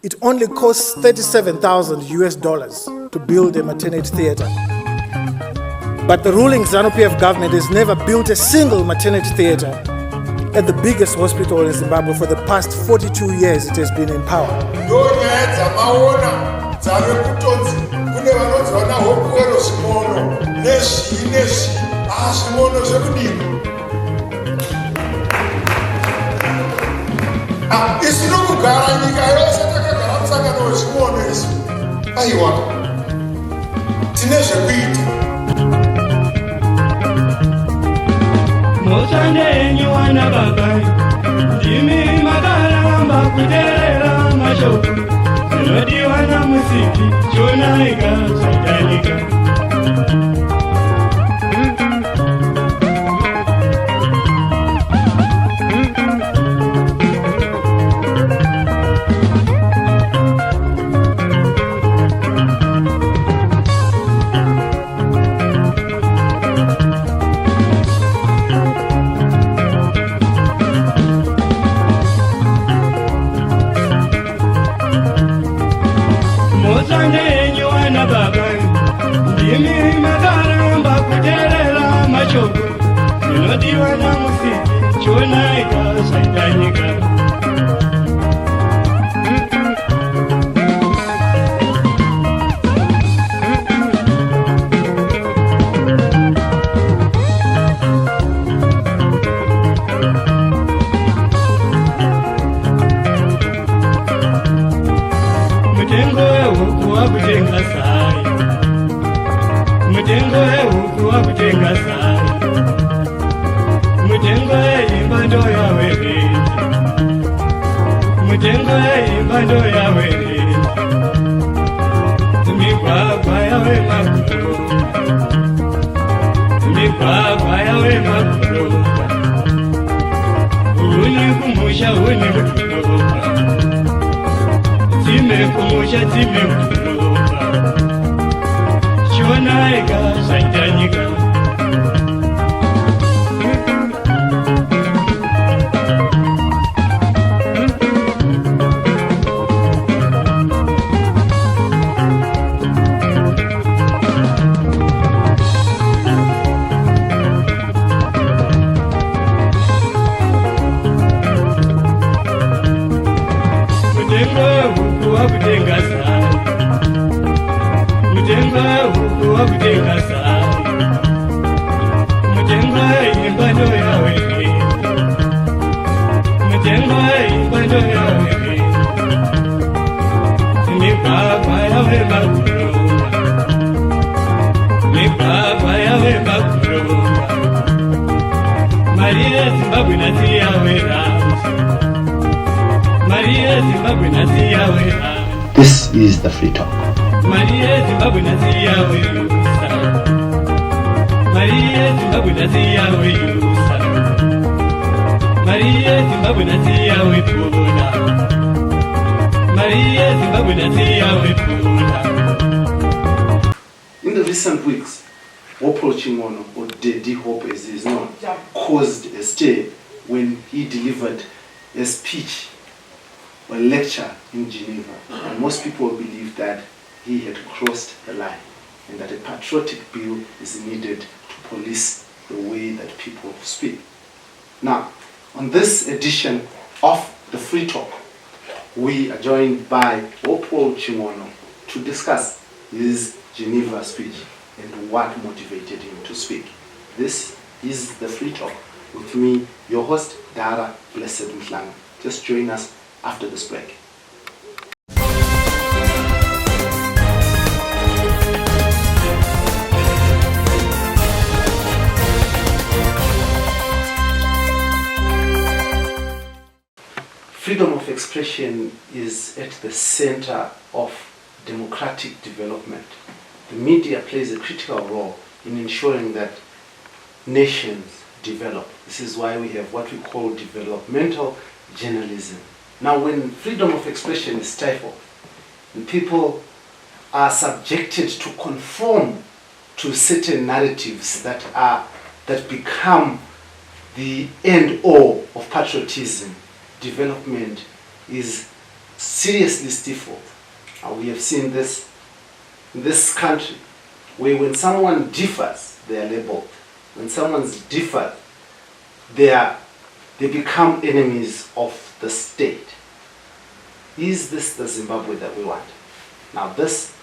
It only costs $37,000 US to build a maternity theater. But the ruling ZANU-PF government has never built a single maternity theater at the biggest hospital in Zimbabwe for the past 42 years it has been in power. This is the Free Talk. In the recent weeks, Hopewell or Daddy Hope as he is known, caused a stir when he delivered a speech or lecture in Geneva. And most people believe that he had crossed the line and that a patriotic bill is needed to police the way that people speak. Now, on this edition of the Free Talk, we are joined by Hopewell to discuss his Geneva speech and what motivated him to speak. This is the Free Talk with me, your host, Dara Blessed Mhlanga. Just join us after this break. Freedom of expression is at the center of democratic development. The media plays a critical role in ensuring that nations develop. This is why we have what we call developmental journalism. Now, when freedom of expression is stifled, and people are subjected to conform to certain narratives that become the end all of patriotism, development is seriously stifled. We have seen this in this country, where when someone differs, they are labeled. When someone's differed, they become enemies of the state. Is this the Zimbabwe that we want? Now, this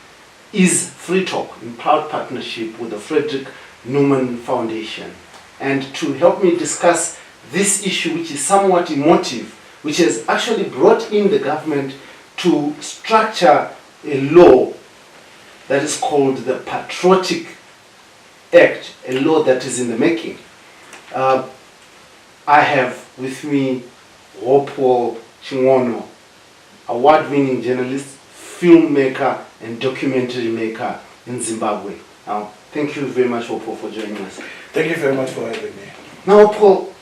is Free Talk in proud partnership with the Frederick Newman Foundation. And to help me discuss this issue, which is somewhat emotive, which has actually brought in the government to structure a law that is called the Patriotic Act, a law that is in the making. I have with me Hopewell, award-winning journalist, filmmaker, and documentary maker in Zimbabwe. Now, thank you very much, Hopewell, for joining us. Thank you very much for having me. Now, Hopewell,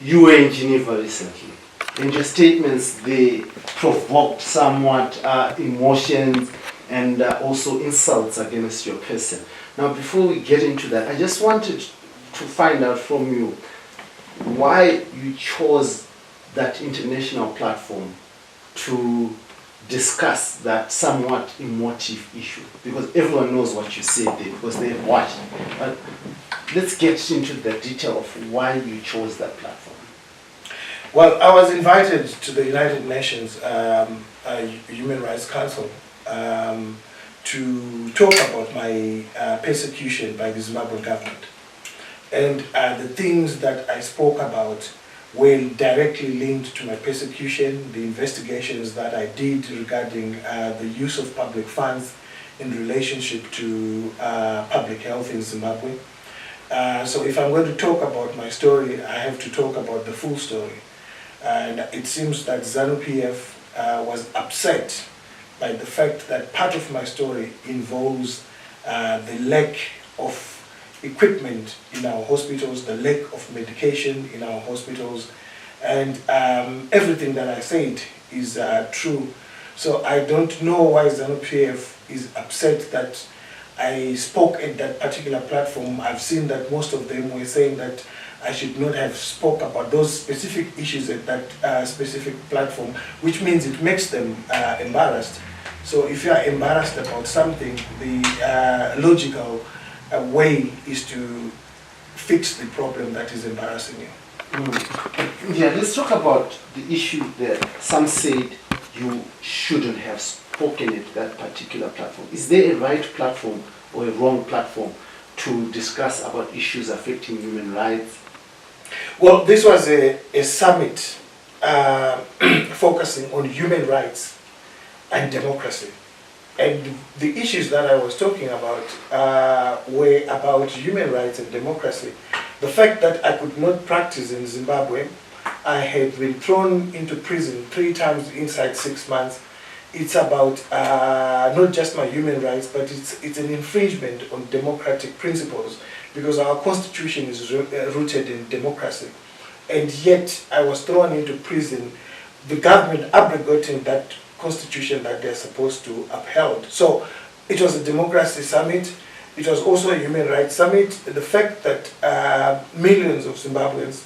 you were in Geneva recently, and your statements, they provoked somewhat emotions and also insults against your person. Now, before we get into that, I just wanted to find out from you why you chose that international platform to discuss that somewhat emotive issue, because everyone knows what you said there because they have watched. But let's get into the detail of why you chose that platform. Well, I was invited to the United Nations Human Rights Council to talk about my persecution by the Zimbabwean government. And the things that I spoke about were directly linked to my persecution, the investigations that I did regarding the use of public funds in relationship to public health in Zimbabwe. So if I'm going to talk about my story, I have to talk about the full story. And it seems that ZANU-PF was upset by the fact that part of my story involves the lack of equipment in our hospitals, the lack of medication in our hospitals, and everything that I said is true. So I don't know why ZANU-PF is upset that I spoke at that particular platform. I've seen that most of them were saying that I should not have spoke about those specific issues at that specific platform, which means it makes them embarrassed. So if you are embarrassed about something, the logical way is to fix the problem that is embarrassing you. Yeah, let's talk about the issue that some said you shouldn't have spoken at that particular platform. Is there a right platform or a wrong platform to discuss about issues affecting human rights? Well, this was a summit focusing on human rights and democracy. And the issues that I was talking about were about human rights and democracy. The fact that I could not practice in Zimbabwe, I had been thrown into prison 3 times inside 6 months. It's about not just my human rights, but it's an infringement on democratic principles, because our constitution is rooted in democracy. And yet I was thrown into prison, the government abrogating that constitution that they're supposed to uphold. So it was a democracy summit. It was also a human rights summit. The fact that millions of Zimbabweans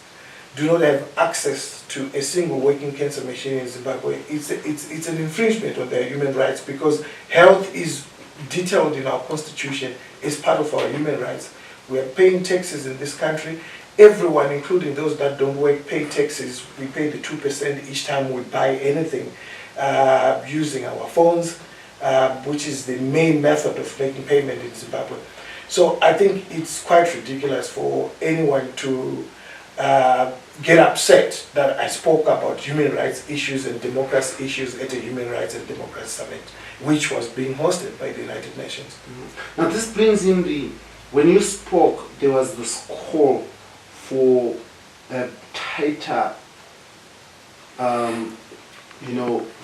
do not have access to a single working cancer machine in Zimbabwe, it's an infringement on their human rights, because health is detailed in our constitution as part of our human rights. We are paying taxes in this country. Everyone, including those that don't work, pay taxes. We pay the 2% each time we buy anything using our phones, which is the main method of making payment in Zimbabwe. So I think it's quite ridiculous for anyone to get upset that I spoke about human rights issues and democracy issues at a Human Rights and Democracy Summit, which was being hosted by the United Nations. Mm-hmm. Now this brings in when you spoke, there was this call for a tighter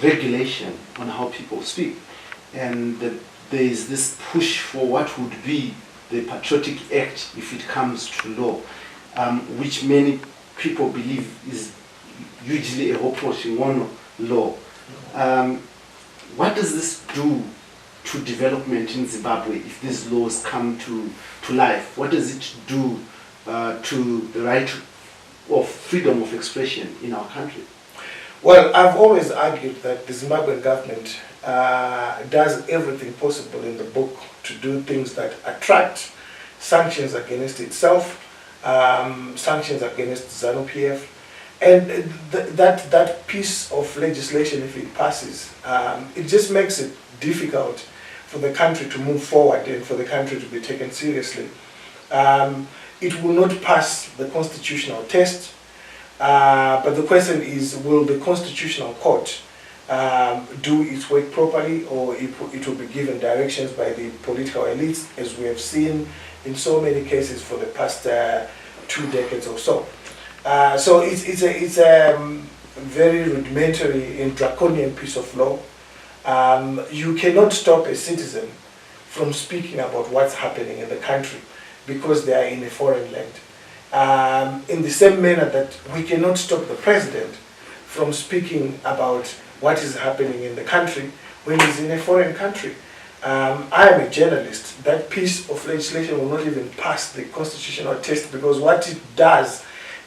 regulation on how people speak. And there is this push for what would be the Patriotic Act if it comes to law, which many people believe is usually a Hopewell law. What does this do to development in Zimbabwe if these laws come to life? What does it do to the right of freedom of expression in our country? Well, I've always argued that the Zimbabwean government does everything possible in the book to do things that attract sanctions against itself, sanctions against ZANU-PF, and that piece of legislation, if it passes, it just makes it difficult for the country to move forward and for the country to be taken seriously. It will not pass the constitutional test, but the question is, will the Constitutional Court do its work properly, or it will be given directions by the political elites, as we have seen in so many cases for the past 2 decades or so. So it's a very rudimentary and draconian piece of law. You cannot stop a citizen from speaking about what's happening in the country because they are in a foreign land. In the same manner that we cannot stop the president from speaking about what is happening in the country when he's in a foreign country. I am a journalist. That piece of legislation will not even pass the constitutional test, because what it does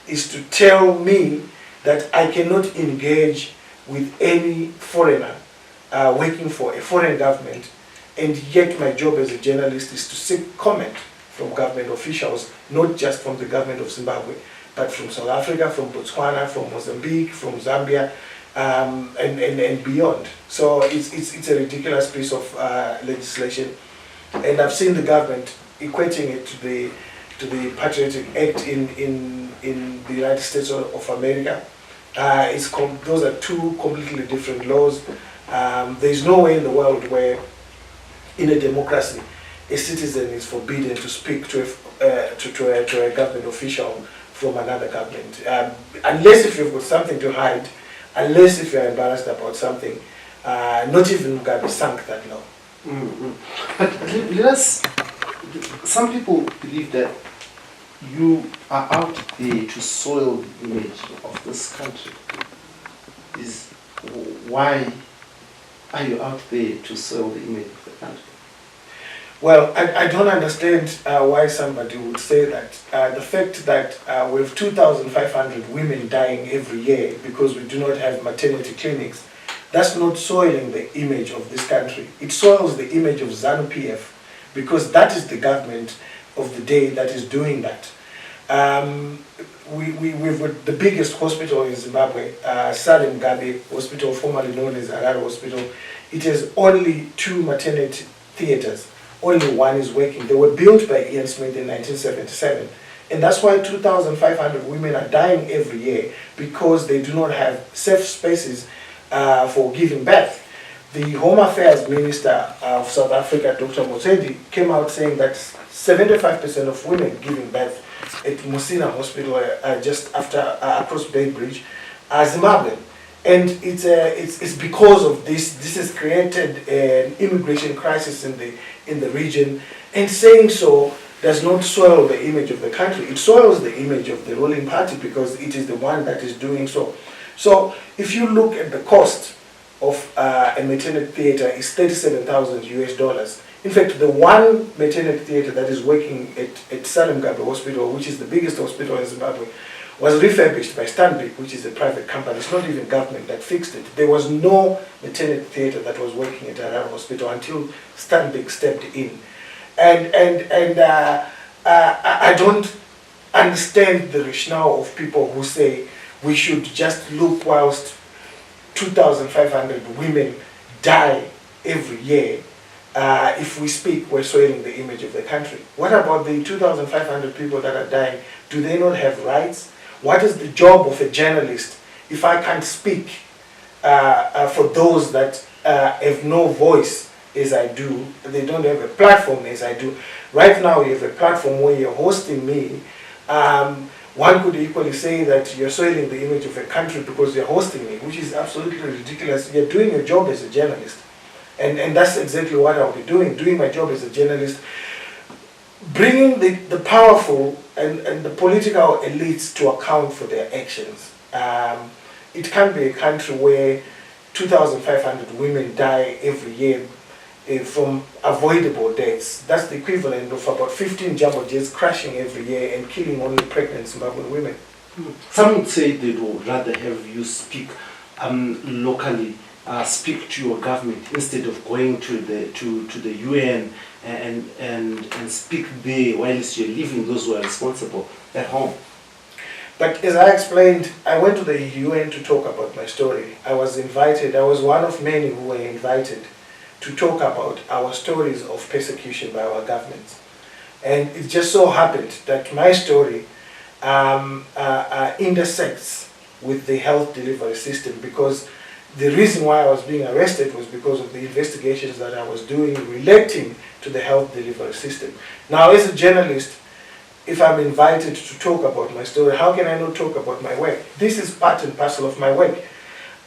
is to tell me that I cannot engage with any foreigner working for a foreign government, and yet my job as a journalist is to seek comment from government officials, not just from the government of Zimbabwe, but from South Africa, from Botswana, from Mozambique, from Zambia, and beyond. So it's a ridiculous piece of legislation, and I've seen the government equating it to the Patriotic Act in the United States of America. Those are two completely different laws. There's no way in the world where, in a democracy, a citizen is forbidden to speak to a government official from another government, unless if you've got something to hide, unless if you're embarrassed about something. Not even Mugabe sank that law. But some people believe that you are out there to soil the image of this country. Why are you out there to soil the image of the country? Well, I don't understand why somebody would say that. The fact that we have 2,500 women dying every year because we do not have maternity clinics, that's not soiling the image of this country. It soils the image of ZANU-PF, because that is the government of the day that is doing that. We've got the biggest hospital in Zimbabwe, Salim Gabe Hospital, formerly known as Harare Hospital. It has only 2 maternity theaters. Only one is working. They were built by Ian Smith in 1977. And that's why 2,500 women are dying every year, because they do not have safe spaces for giving birth. The Home Affairs Minister of South Africa, Dr. Motsendi, came out saying that 75% of women giving birth at Musina Hospital just after across Bay Bridge are Zimbabwean. And it's because of this. This has created an immigration crisis in the region. And saying so does not soil the image of the country. It soils the image of the ruling party, because it is the one that is doing so. So if you look at the cost of a maternity theater, is $37,000 US. In fact, the one maternity theater that is working at Salim Gabe Hospital, which is the biggest hospital in Zimbabwe, was refurbished by Stanbic, which is a private company. It's not even government that fixed it. There was no maternity theater that was working at Harare Hospital until Stanbic stepped in. And I don't understand the rationale of people who say we should just look whilst 2,500 women die every year. If we speak, we're soiling the image of the country. What about the 2,500 people that are dying? Do they not have rights? What is the job of a journalist if I can't speak for those that have no voice as I do? They don't have a platform as I do. Right now you have a platform where you're hosting me. One could equally say that you're soiling the image of a country because you're hosting me, which is absolutely ridiculous. You're doing your job as a journalist. And that's exactly what I'll be doing my job as a journalist, bringing the powerful and the political elites to account for their actions. It can't be a country where 2,500 women die every year from avoidable deaths. That's the equivalent of about 15 jumbo jets crashing every year and killing only pregnant Zimbabwean women. Some would say they would rather have you speak locally speak to your government instead of going to the UN and speak there whilst you're leaving those who are responsible at home? But as I explained, I went to the UN to talk about my story. I was invited, I was one of many who were invited to talk about our stories of persecution by our governments. And it just so happened that my story intersects with the health delivery system, because the reason why I was being arrested was because of the investigations that I was doing relating to the health delivery system. Now, as a journalist, if I'm invited to talk about my story, how can I not talk about my work? This is part and parcel of my work.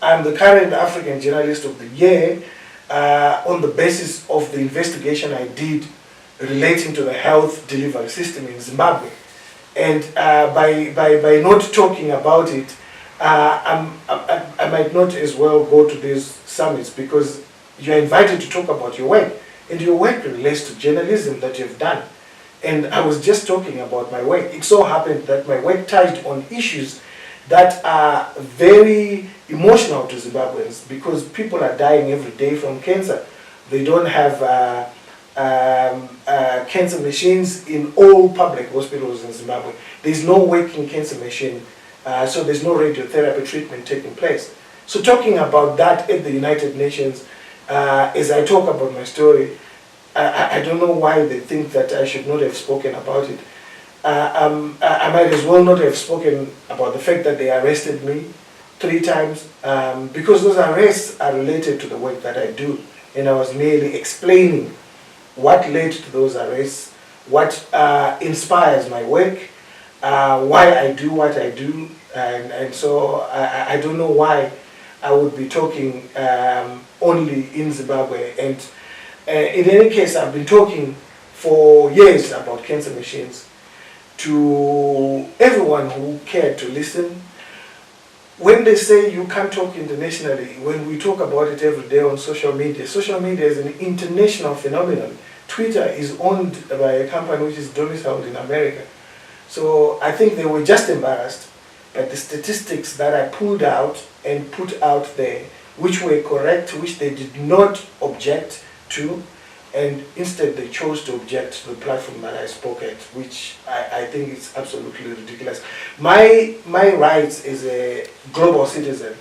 I'm the current African Journalist of the Year on the basis of the investigation I did relating to the health delivery system in Zimbabwe. And by not talking about it, I might not as well go to these summits, because you're invited to talk about your work, and your work relates to journalism that you've done. And I was just talking about my work. It so happened that my work touched on issues that are very emotional to Zimbabweans, because people are dying every day from cancer. They don't have cancer machines in all public hospitals in Zimbabwe. There's no working cancer machine, so there's no radiotherapy treatment taking place. So talking about that at the United Nations, as I talk about my story, I don't know why they think that I should not have spoken about it. I might as well not have spoken about the fact that they arrested me 3 times, because those arrests are related to the work that I do, and I was merely explaining what led to those arrests, what inspires my work, why I do what I do, and so I don't know why I would be talking only in Zimbabwe. And in any case, I've been talking for years about cancer machines to everyone who cared to listen. When they say you can't talk internationally, when we talk about it every day on social media is an international phenomenon. Twitter is owned by a company which is domiciled in America. So I think they were just embarrassed by the statistics that I pulled out and put out there, which were correct, which they did not object to, and instead they chose to object to the platform that I spoke at, which I think is absolutely ridiculous. My rights as a global citizen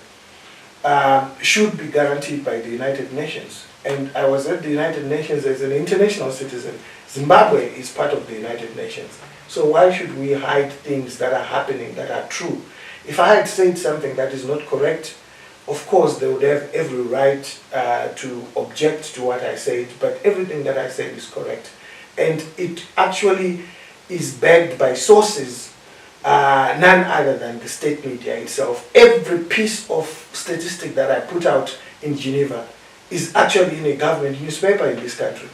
should be guaranteed by the United Nations. And I was at the United Nations as an international citizen. Zimbabwe is part of the United Nations. So why should we hide things that are happening, that are true? If I had said something that is not correct, of course, they would have every right to object to what I said, but everything that I said is correct. And it actually is backed by sources, none other than the state media itself. Every piece of statistic that I put out in Geneva is actually in a government newspaper in this country.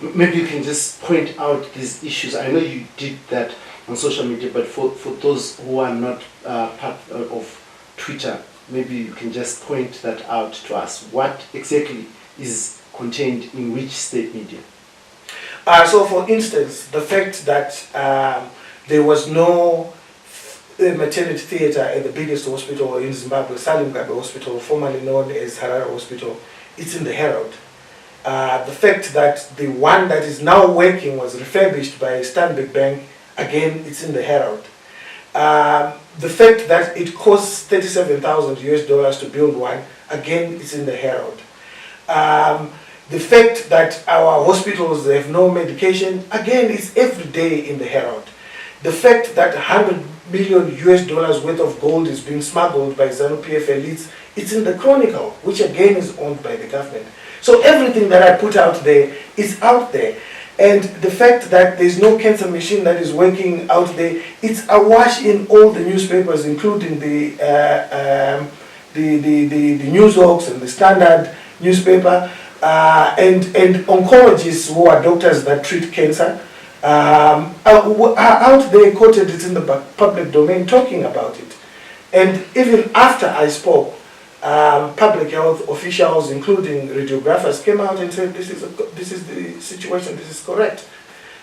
Maybe you can just point out these issues. I know you did that on social media, but for those who are not part of Twitter, maybe you can just point that out to us. What exactly is contained in which state media? So for instance, the fact that there was no maternity theater at the biggest hospital in Zimbabwe, Salim Gabe Hospital, formerly known as Harare Hospital, it's in the Herald. The fact that the one that is now working was refurbished by Stanbic Bank, again, it's in the Herald. The fact that it costs $37,000 to build one, again, it's in the Herald. The fact that our hospitals have no medication, again, it's every day in the Herald. The fact that $100 million worth of gold is being smuggled by ZANU-PF elites, it's in the Chronicle, which again is owned by the government. So everything that I put out there is out there. And the fact that there's no cancer machine that is working out there, it's awash in all the newspapers, including the Newshawks and the Standard newspaper, and oncologists who are doctors that treat cancer are out there quoted. It's in the public domain talking about it. And even after I spoke, public health officials, including radiographers, came out and said, this is the situation, this is correct.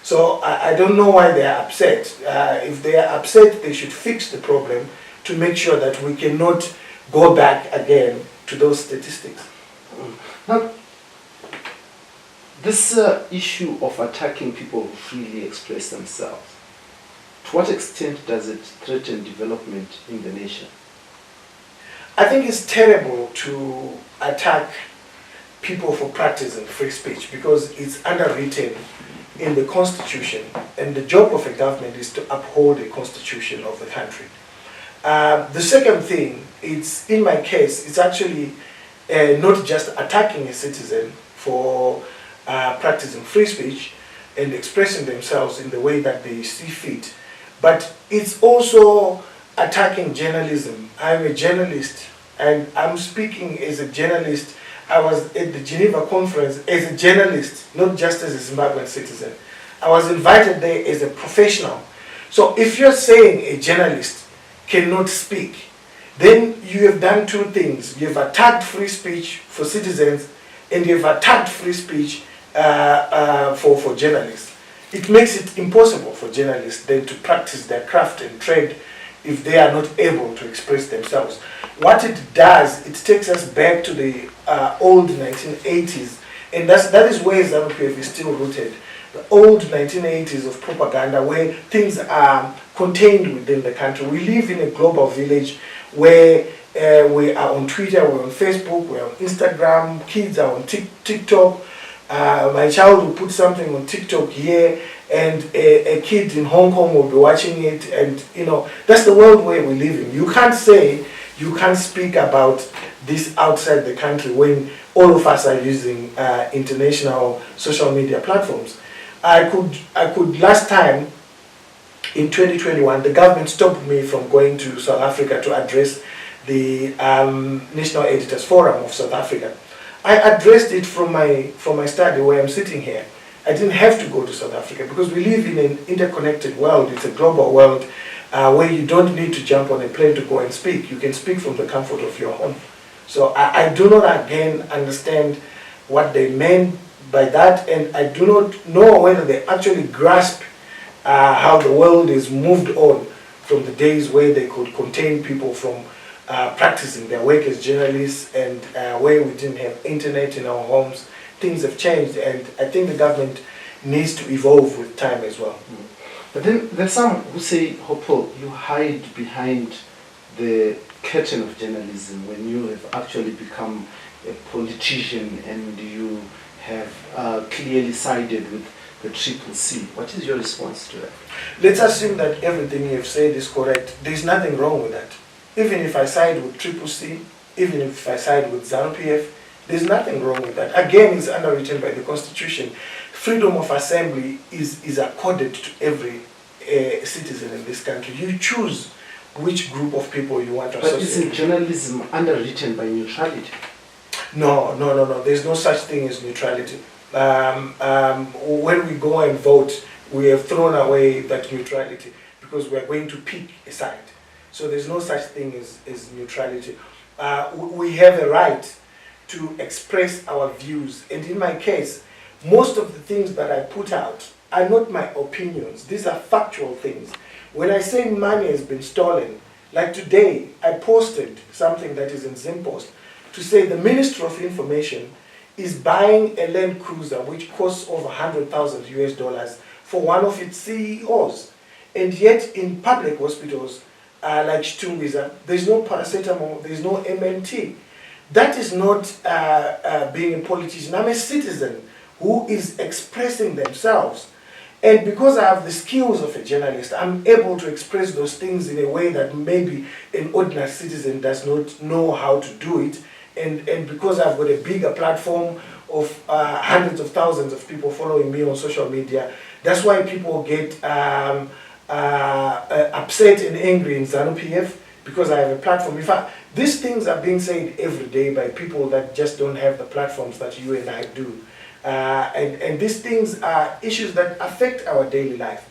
So I don't know why they are upset. If they are upset, they should fix the problem to make sure that we cannot go back again to those statistics. Now, this issue of attacking people who freely express themselves, to what extent does it threaten development in the nation? I think it's terrible to attack people for practicing free speech because it's underwritten in the Constitution, and the job of a government is to uphold the Constitution of the country. The second thing, it's in my case, it's actually not just attacking a citizen for practicing free speech and expressing themselves in the way that they see fit, but it's also attacking journalism. I'm a journalist, and I'm speaking as a journalist. I was at the Geneva conference as a journalist, not just as a Zimbabwean citizen. I was invited there as a professional. So if you're saying a journalist cannot speak, then you have done two things. You've attacked free speech for citizens, and you've attacked free speech for journalists. It makes it impossible for journalists then to practice their craft and trade if they are not able to express themselves. What it does, it takes us back to the old 1980s, and that is where ZANU-PF is still rooted. The old 1980s of propaganda where things are contained within the country. We live in a global village where we are on Twitter, we're on Facebook, we're on Instagram, kids are on TikTok. My child will put something on TikTok here, and a kid in Hong Kong will be watching it, and that's the world where we live in. You can't say you can't speak about this outside the country when all of us are using international social media platforms. I could last time in 2021, the government stopped me from going to South Africa to address the National Editors Forum of South Africa. I addressed it from my study where I'm sitting here. I didn't have to go to South Africa because we live in an interconnected world. It's a global world where you don't need to jump on a plane to go and speak. You can speak from the comfort of your home. So I do not again understand what they meant by that, and I do not know whether they actually grasp how the world is moved on from the days where they could contain people from practicing their work as journalists, and where we didn't have internet in our homes. Things have changed, and I think the government needs to evolve with time as well. But then there's some who say, Hopewell, you hide behind the curtain of journalism when you have actually become a politician and you have clearly sided with the CCC. What is your response to that? Let's assume that everything you have said is correct. There's nothing wrong with that. Even if I side with CCC, even if I side with ZANU-PF, there's nothing wrong with that. Again, it's underwritten by the Constitution. Freedom of assembly is accorded to every citizen in this country. You choose which group of people you want to associate. But isn't journalism underwritten by neutrality? No. There's no such thing as neutrality. When we go and vote, we have thrown away that neutrality because we're going to pick a side. So there's no such thing as neutrality. We have a right to express our views. And in my case, most of the things that I put out are not my opinions. These are factual things. When I say money has been stolen, like today, I posted something that is in Zimpost to say the Ministry of Information is buying a Land Cruiser which costs over $100,000 for one of its CEOs. And yet in public hospitals like Chamisa, there's no paracetamol, there's no MNT. That is not being a politician. I'm a citizen who is expressing themselves. And because I have the skills of a journalist, I'm able to express those things in a way that maybe an ordinary citizen does not know how to do it. And because I've got a bigger platform of hundreds of thousands of people following me on social media, that's why people get upset and angry in ZANU-PF, because I have a platform. In fact, these things are being said every day by people that just don't have the platforms that you and I do. And these things are issues that affect our daily life.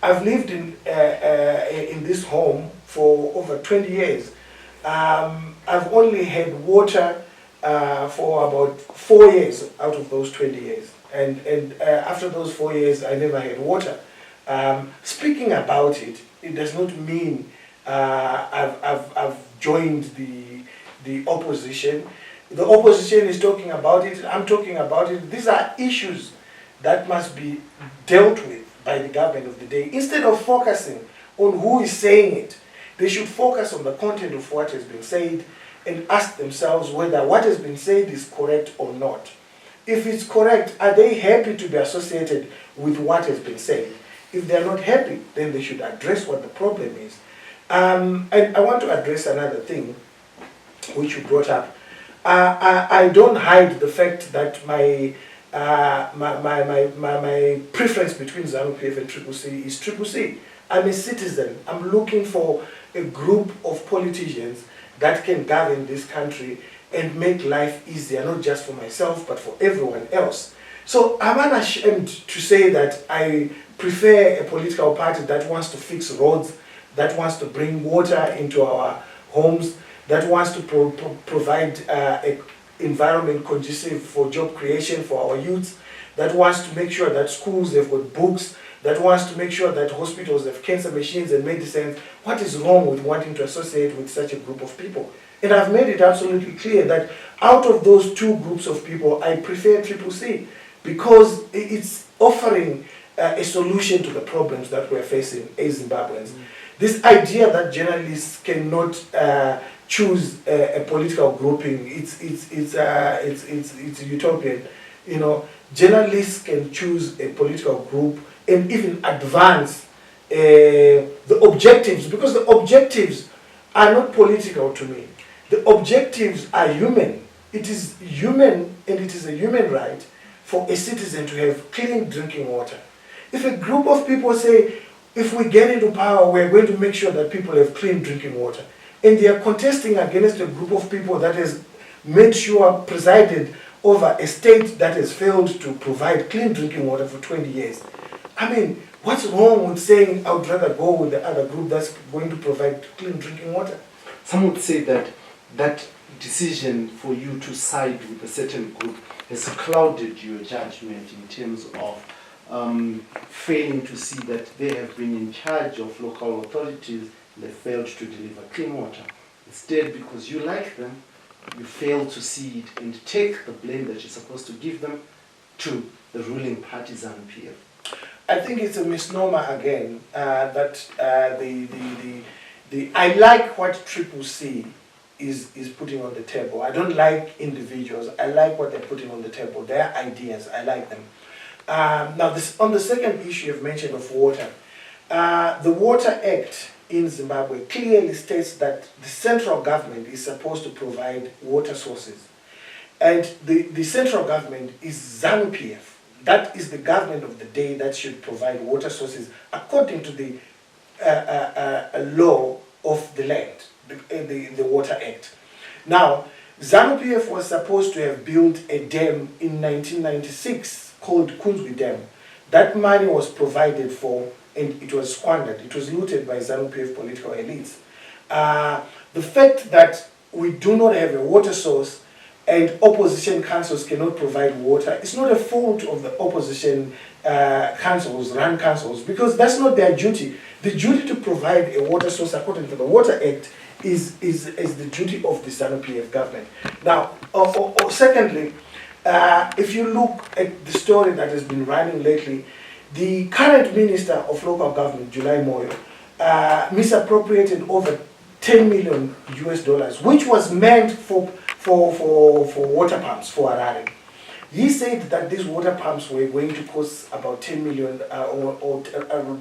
I've lived in this home for over 20 years. I've only had water for about 4 years out of those 20 years. And after those 4 years, I never had water. Speaking about it, it does not mean I've joined the opposition. The opposition is talking about it, I'm talking about it. These are issues that must be dealt with by the government of the day. Instead of focusing on who is saying it, they should focus on the content of what has been said and ask themselves whether what has been said is correct or not. If it's correct, are they happy to be associated with what has been said? If they're not happy, then they should address what the problem is. And I want to address another thing which you brought up. I don't hide the fact that my preference between ZANU-PF and CCC is CCC. I'm a citizen. I'm looking for a group of politicians that can govern this country and make life easier, not just for myself, but for everyone else. So I'm unashamed to say that I prefer a political party that wants to fix roads, that wants to bring water into our homes, that wants to provide an environment conducive for job creation for our youths, that wants to make sure that schools have got books, that wants to make sure that hospitals have cancer machines and medicines. What is wrong with wanting to associate with such a group of people? And I've made it absolutely clear that out of those two groups of people, I prefer CCC because it's offering a solution to the problems that we're facing as Zimbabweans. This idea that journalists cannot choose a political grouping, it's utopian. You know, journalists can choose a political group and even advance the objectives, because the objectives are not political to me. The objectives are human. It is human, and it is a human right for a citizen to have clean drinking water. If a group of people say, if we get into power, we're going to make sure that people have clean drinking water, and they are contesting against a group of people that has made sure, presided over a state that has failed to provide clean drinking water for 20 years. I mean, what's wrong with saying I would rather go with the other group that's going to provide clean drinking water? Some would say that that decision for you to side with a certain group has clouded your judgment in terms of failing to see that they have been in charge of local authorities and they failed to deliver clean water. Instead, because you like them, you fail to see it and take the blame that you're supposed to give them to the ruling party ZANU-PF. I think it's a misnomer again that I like what CCC is putting on the table. I don't like individuals. I like what they're putting on the table. Their ideas, I like them. Now, on the second issue you've mentioned of water, the Water Act in Zimbabwe clearly states that the central government is supposed to provide water sources. And the central government is ZANU-PF. That is the government of the day that should provide water sources according to the law of the land, the Water Act. Now, ZANU-PF was supposed to have built a dam in 1996 called Kunzwi Dam. That money was provided for and it was squandered. It was looted by ZANU-PF political elites. The fact that we do not have a water source and opposition councils cannot provide water, it's not a fault of the opposition councils, run councils, because that's not their duty. The duty to provide a water source according to the Water Act is the duty of the ZANU-PF government. Now, secondly, if you look at the story that has been running lately, the current Minister of Local Government, July Moyo, misappropriated over $10 million US, which was meant for water pumps for Harare. He said that these water pumps were going to cost about 10 million or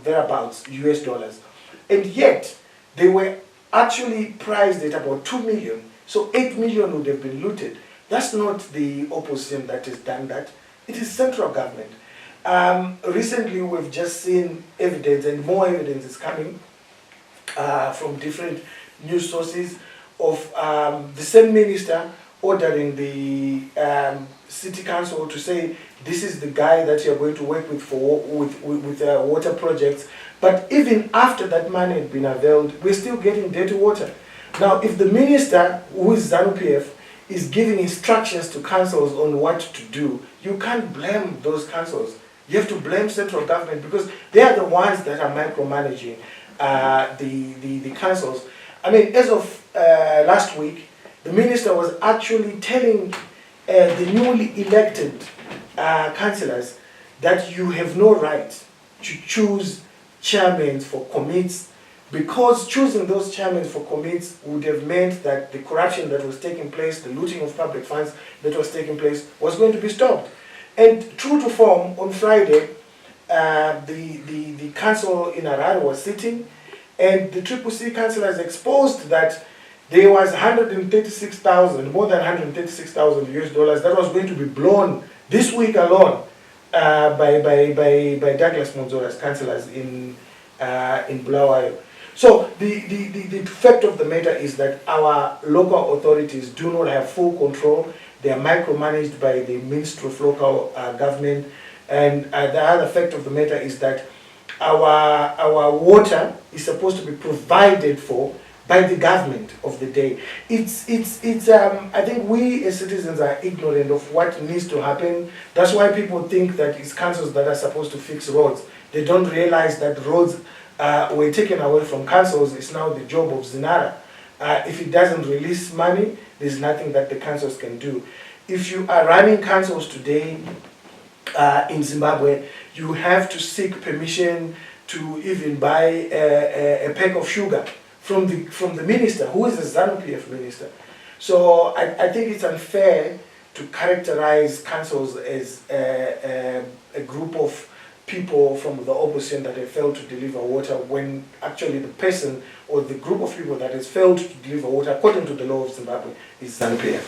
thereabouts US, and yet they were actually priced at about 2 million. So 8 million would have been looted. That's not the opposition that has done that. It is central government. Recently, we've just seen evidence, and more evidence is coming from different news sources of the same minister ordering the city council to say this is the guy that you're going to work with with water projects. But even after that money had been availed, we're still getting dirty water. Now, if the minister, who is ZANU-PF, is giving instructions to councils on what to do, you can't blame those councils. You have to blame central government because they are the ones that are micromanaging the councils. I mean, as of last week, the minister was actually telling the newly elected councillors that you have no right to choose chairmen for committees, because choosing those chairmen for committees would have meant that the corruption that was taking place, the looting of public funds that was taking place, was going to be stopped. And true to form, on Friday, the council in Harare was sitting, and the CCC councillors exposed that there was 136,000, more than 136,000 US dollars that was going to be blown this week alone by Douglas Monzora's councillors in Bulawayo. So the fact of the matter is that our local authorities do not have full control. They are micromanaged by the Ministry of Local Government. And the other fact of the matter is that our water is supposed to be provided for by the government of the day. I think we as citizens are ignorant of what needs to happen. That's why people think that it's councils that are supposed to fix roads. They don't realize that roads were taken away from councils. It's now the job of Zinara. If it doesn't release money, there's nothing that the councils can do. If you are running councils today in Zimbabwe, you have to seek permission to even buy a pack of sugar from the minister, who is a ZANU-PF minister. So I think it's unfair to characterize councils as a group of people from the opposition that have failed to deliver water, when actually the person or the group of people that has failed to deliver water, according to the law of Zimbabwe, is ZANU-PF.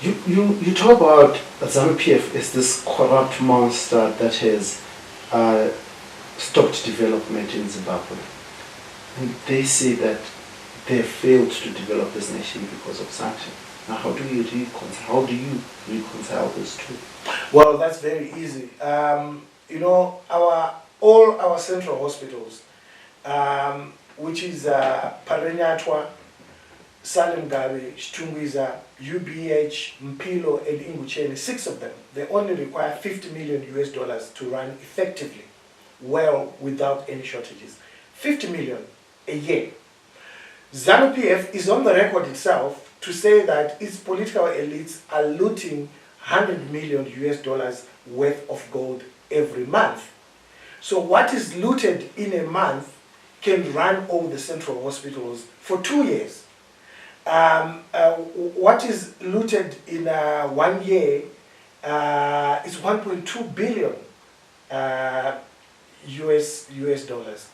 You talk about ZANU-PF as this corrupt monster that has stopped development in Zimbabwe. And they say that they failed to develop this nation because of sanctions. Now, how do you reconcile those two? Well, that's very easy. All our central hospitals, which is Parenyatwa, Salemgabe, Chitungwiza, UBH, Mpilo, and Ingucheni, 6 of them, they only require $50 million US to run effectively, well, without any shortages. 50 million a year. ZANU-PF is on the record itself to say that its political elites are looting $100 million US worth of gold every month. So what is looted in a month can run all the central hospitals for 2 years. What is looted in 1 year is 1.2 billion US dollars.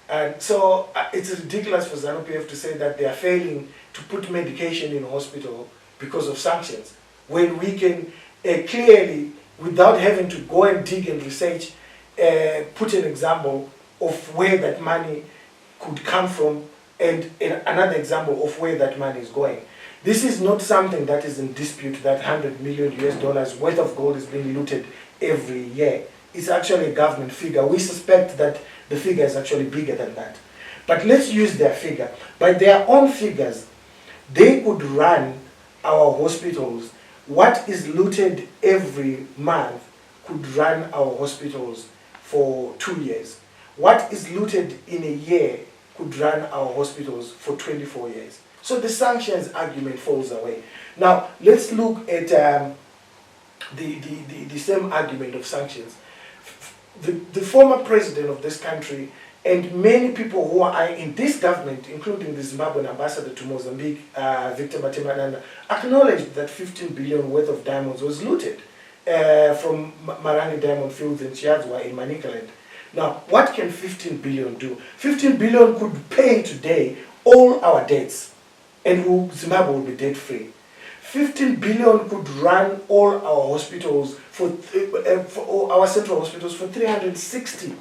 And so it's ridiculous for ZANU-PF to say that they are failing to put medication in hospital because of sanctions, when we can clearly, without having to go and dig and research, put an example of where that money could come from, and another example of where that money is going. This is not something that is in dispute, that $100 million US worth of gold is being looted every year. It's actually a government figure. We suspect that the figure is actually bigger than that. But let's use their figure. By their own figures, they could run our hospitals. What is looted every month could run our hospitals for 2 years. What is looted in a year could run our hospitals for 24 years. So the sanctions argument falls away. Now, let's look at the same argument of sanctions. The former president of this country and many people who are in this government, including the Zimbabwean ambassador to Mozambique, Victor Matemananda, acknowledged that 15 billion worth of diamonds was looted from Marangi Diamond Fields in Chiadzwa in Manicaland. Now, what can 15 billion do? 15 billion could pay today all our debts, and Zimbabwe will be debt-free. 15 billion could run all our hospitals for all our central hospitals for 360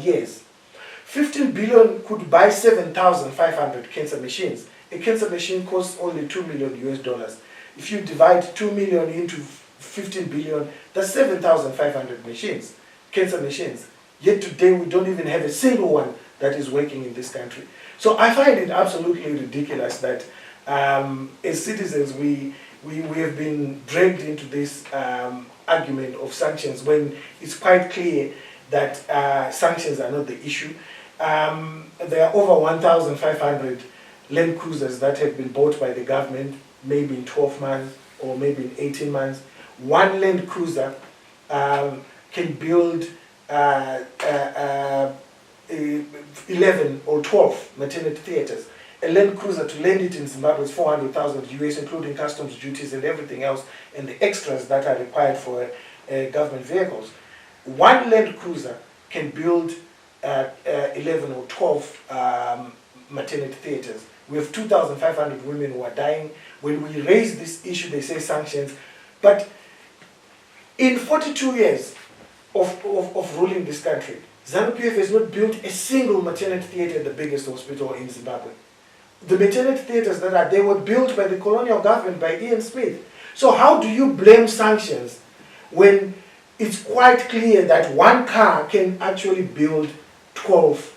years. 15 billion could buy 7,500 cancer machines. A cancer machine costs only $2 million US. If you divide 2 million into 15 billion, that's 7,500 machines, cancer machines. Yet today we don't even have a single one that is working in this country. So I find it absolutely ridiculous that as citizens we have been dragged into this argument of sanctions when it's quite clear that sanctions are not the issue. There are over 1,500 Land Cruisers that have been bought by the government, maybe in 12 months or maybe in 18 months. One Land Cruiser can build 11 or 12 maternity theaters. A Land Cruiser, to land it in Zimbabwe, is 400,000 US, including customs duties and everything else, and the extras that are required for government vehicles. One Land Cruiser can build 11 or 12 maternity theaters. We have 2,500 women who are dying. When we raise this issue, they say sanctions. But in 42 years of ruling this country, ZANU-PF has not built a single maternity theater at the biggest hospital in Zimbabwe. The maternity theaters that are there were built by the colonial government, by Ian Smith. So how do you blame sanctions when it's quite clear that one car can actually build 12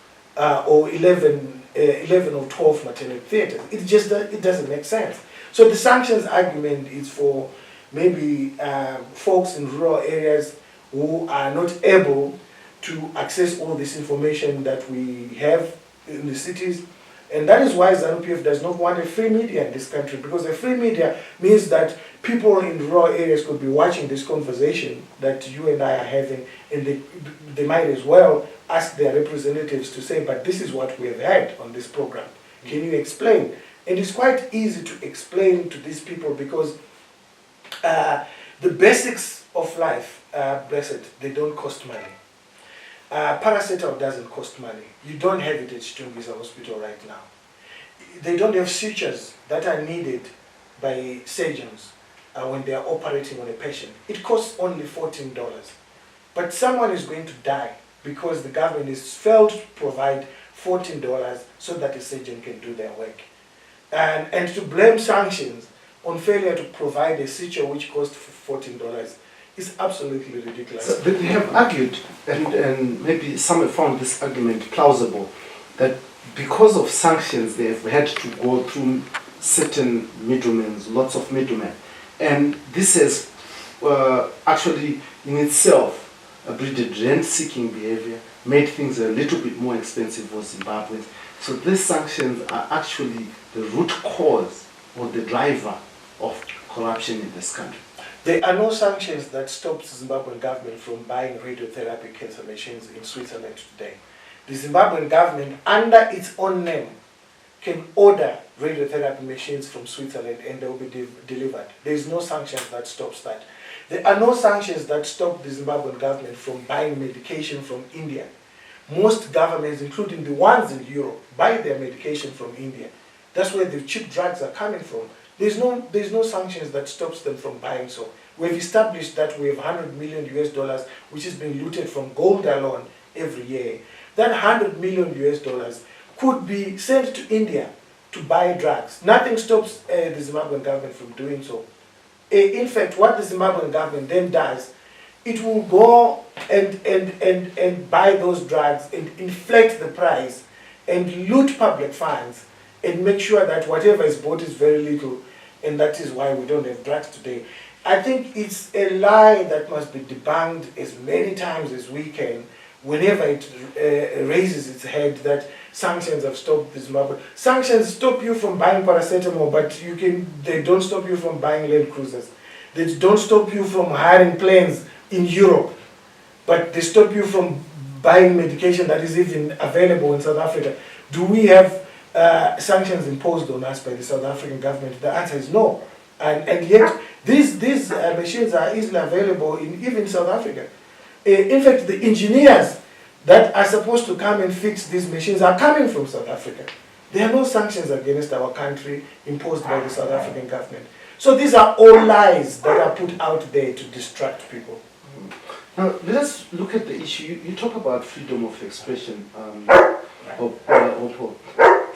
or 11 or 12 maternity theaters? It doesn't make sense. So the sanctions argument is for maybe folks in rural areas who are not able to access all this information that we have in the cities. And that is why ZANU-PF does not want a free media in this country, because a free media means that people in rural areas could be watching this conversation that you and I are having, and they might as well ask their representatives to say, but this is what we have had on this program. Can you explain? And it's quite easy to explain to these people because the basics of life, blessed, they don't cost money. Paracetamol doesn't cost money. You don't have it at Chamisa Hospital right now. They don't have sutures that are needed by surgeons when they are operating on a patient. It costs only $14. But someone is going to die because the government has failed to provide $14 so that a surgeon can do their work. And to blame sanctions on failure to provide a suture which costs $14 is absolutely ridiculous. So they have argued, and maybe some have found this argument plausible, that because of sanctions they have had to go through certain middlemen, lots of middlemen, and this has actually in itself breeded rent-seeking behavior, made things a little bit more expensive for Zimbabweans. So these sanctions are actually the root cause or the driver of corruption in this country. There are no sanctions that stop the Zimbabwean government from buying radiotherapy cancer machines in Switzerland today. The Zimbabwean government, under its own name, can order radiotherapy machines from Switzerland and they will be delivered. There is no sanctions that stops that. There are no sanctions that stop the Zimbabwean government from buying medication from India. Most governments, including the ones in Europe, buy their medication from India. That's where the cheap drugs are coming from. There's no sanctions that stops them from buying so. We've established that we have $100 million US, which is being looted from gold alone every year. That $100 million US could be sent to India to buy drugs. Nothing stops the Zimbabwean government from doing so. In fact, what the Zimbabwean government then does, it will go and buy those drugs and inflate the price and loot public funds and make sure that whatever is bought is very little, and that is why we don't have drugs today. I think it's a lie that must be debunked as many times as we can whenever it raises its head that sanctions have stopped the Zimbabwe. Sanctions stop you from buying paracetamol, but they don't stop you from buying Land Cruisers. They don't stop you from hiring planes in Europe, but they stop you from buying medication that is even available in South Africa. Do we have sanctions imposed on us by the South African government? The answer is no. And yet, these machines are easily available in even South Africa. In fact, the engineers that are supposed to come and fix these machines are coming from South Africa. There are no sanctions against our country imposed by the South African government. So these are all lies that are put out there to distract people. Now, let us look at the issue. You talk about freedom of expression,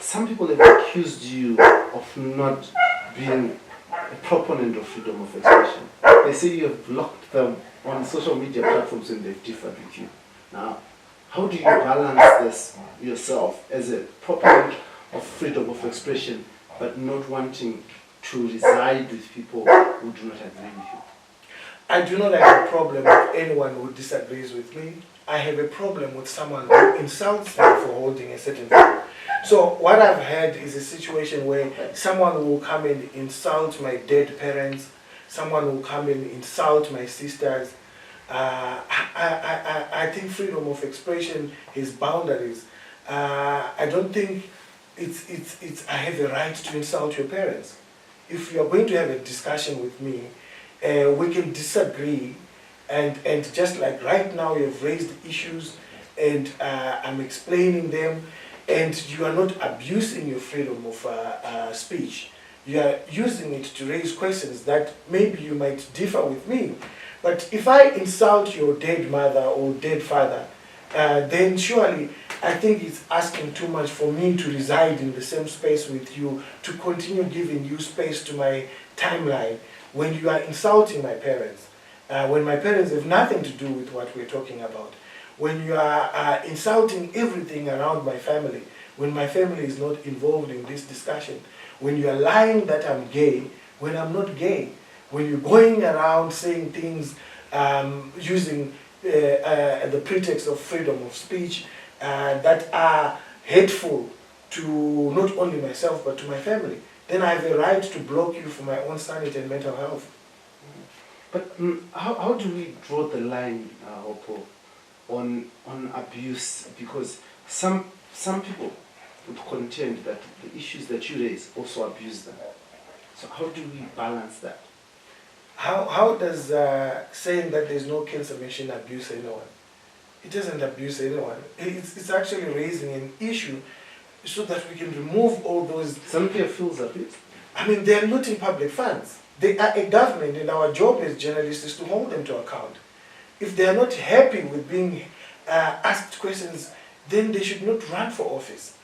Some people have accused you of not being a proponent of freedom of expression. They say you have blocked them on social media platforms and they've differed with you. Now, how do you balance this yourself as a proponent of freedom of expression but not wanting to reside with people who do not agree with you? I do not have a problem with anyone who disagrees with me. I have a problem with someone who insults me for holding a certain view. So what I've had is a situation where someone will come and insult my dead parents, someone will come and insult my sisters. I think freedom of expression has boundaries. I don't think it's I have a right to insult your parents. If you are going to have a discussion with me, we can disagree, and just like right now you've raised issues and I'm explaining them, and you are not abusing your freedom of speech. You are using it to raise questions that maybe you might differ with me. But if I insult your dead mother or dead father, then surely I think it's asking too much for me to reside in the same space with you, to continue giving you space to my timeline when you are insulting my parents, when my parents have nothing to do with what we're talking about, when you are insulting everything around my family, when my family is not involved in this discussion, when you are lying that I'm gay, when I'm not gay, when you're going around saying things using the pretext of freedom of speech that are hateful to not only myself but to my family, then I have a right to block you for my own sanity and mental health. But how do we draw the line, Hopewell, on abuse? Because some people would contend that the issues that you raise also abuse them. So how do we balance that? How does saying that there's no cancer machine abuse anyone? It doesn't abuse anyone. It's actually raising an issue so that we can remove all those... Some people feel abused. I mean, they're looting public funds. They are a government, and our job as journalists is to hold them to account. If they are not happy with being asked questions, then they should not run for office.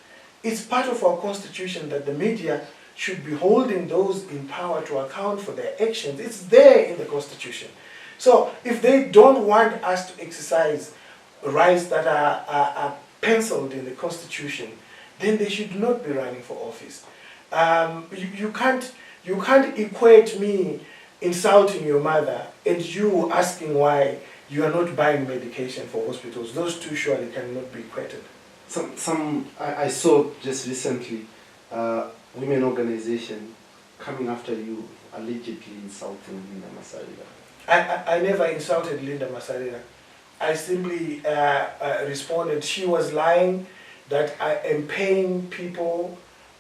It's part of our constitution that the media should be holding those in power to account for their actions. It's there in the constitution. So if they don't want us to exercise rights that are penciled in the constitution, then they should not be running for office. You can't equate me insulting your mother and you asking why you are not buying medication for hospitals. Those two surely cannot be equated. I saw just recently women organization coming after you, allegedly insulting Linda Masarira. I never insulted Linda Masarira. I simply responded she was lying, that I am paying people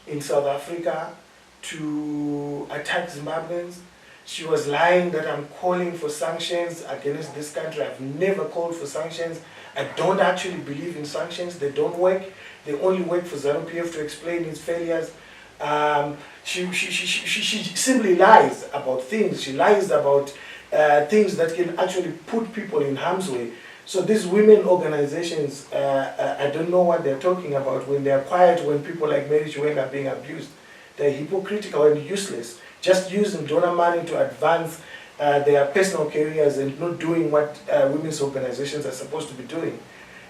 in South Africa to attack Zimbabweans. She was lying that I'm calling for sanctions against this country. I've never called for sanctions. I don't actually believe in sanctions. They don't work. They only work for ZANU-PF to explain its failures. She simply lies about things. She lies about things that can actually put people in harm's way. So these women organizations, I don't know what they're talking about when they're quiet when people like Mary Chiwenga are being abused. They're hypocritical and useless, just using donor money to advance their personal careers and not doing what women's organizations are supposed to be doing.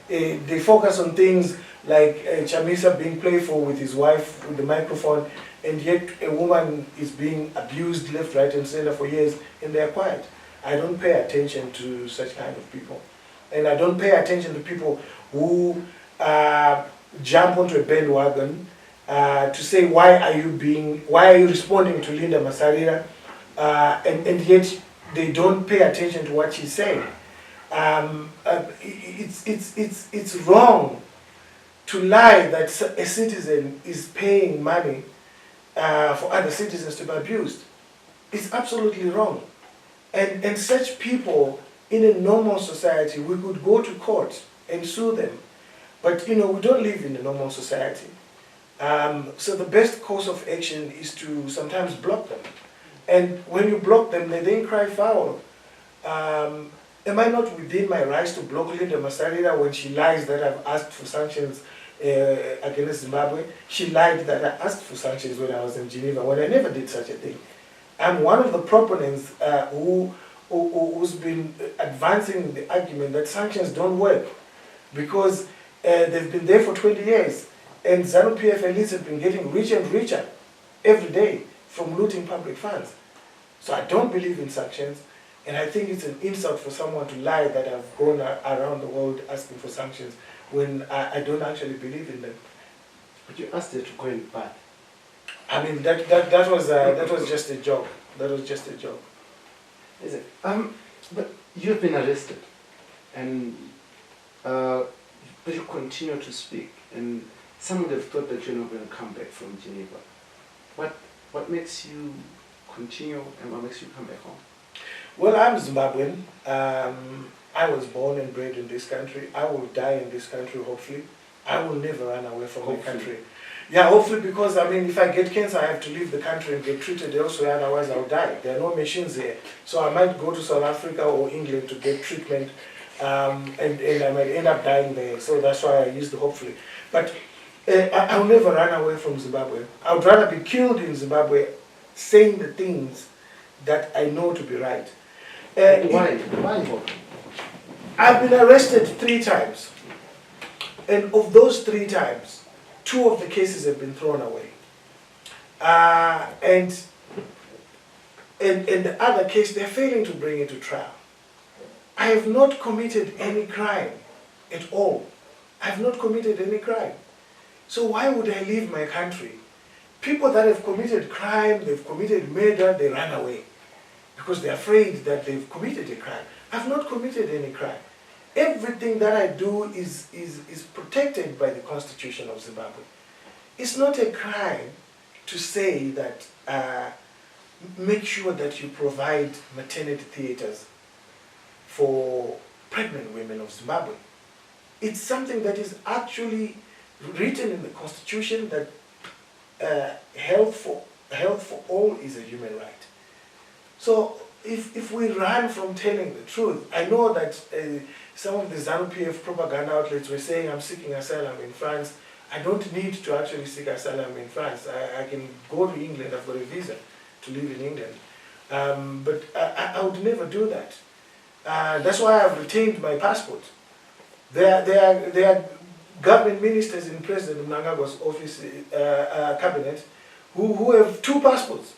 They focus on things like Chamisa being playful with his wife with the microphone, and yet a woman is being abused left, right, and center for years, and they're quiet. I don't pay attention to such kind of people. And I don't pay attention to people who jump onto a bandwagon to say, why are you responding to Linda Masarira, and yet they don't pay attention to what she's saying. It's wrong to lie that a citizen is paying money for other citizens to be abused. It's absolutely wrong. And such people, in a normal society, we could go to court and sue them. But, we don't live in a normal society. So the best course of action is to sometimes block them. And when you block them, they then cry foul. Am I not within my rights to block Linda Masarira when she lies that I've asked for sanctions against Zimbabwe? She lied that I asked for sanctions when I was in Geneva, when I never did such a thing. I'm one of the proponents who's been advancing the argument that sanctions don't work because they've been there for 20 years. And ZANU-PF elites have been getting richer and richer every day from looting public funds. So I don't believe in sanctions. And I think it's an insult for someone to lie that I've gone around the world asking for sanctions when I don't actually believe in them. But you asked her to go and bath. I mean, that was just a joke. That was just a joke. Is it? But you've been arrested, and but you continue to speak, and some would have thought that you're not going to come back from Geneva. What makes you continue, and what makes you come back home? Well, I'm Zimbabwean. I was born and bred in this country. I will die in this country, hopefully. I will never run away from my country. Yeah, hopefully, because I mean, if I get cancer, I have to leave the country and get treated elsewhere, otherwise I'll die. There are no machines here. So I might go to South Africa or England to get treatment, and I might end up dying there. So that's why I used the hopefully. But I'll never run away from Zimbabwe. I would rather be killed in Zimbabwe saying the things that I know to be right. Why? Why? I've been arrested 3 times. And of those 3 times, 2 of the cases have been thrown away. And the other case, they're failing to bring it to trial. I have not committed any crime at all. I have not committed any crime. So why would I leave my country? People that have committed crime, they've committed murder, they run away because they're afraid that they've committed a crime. I've not committed any crime. Everything that I do is protected by the Constitution of Zimbabwe. It's not a crime to say that make sure that you provide maternity theaters for pregnant women of Zimbabwe. It's something that is actually written in the Constitution that health for all is a human right. So if we run from telling the truth, I know that some of the ZANU-PF propaganda outlets were saying I'm seeking asylum in France. I don't need to actually seek asylum in France. I can go to England. I've got a visa to live in England. But I would never do that. That's why I've retained my passport. There are government ministers in President Mnangagwa's office, cabinet, who have 2 passports,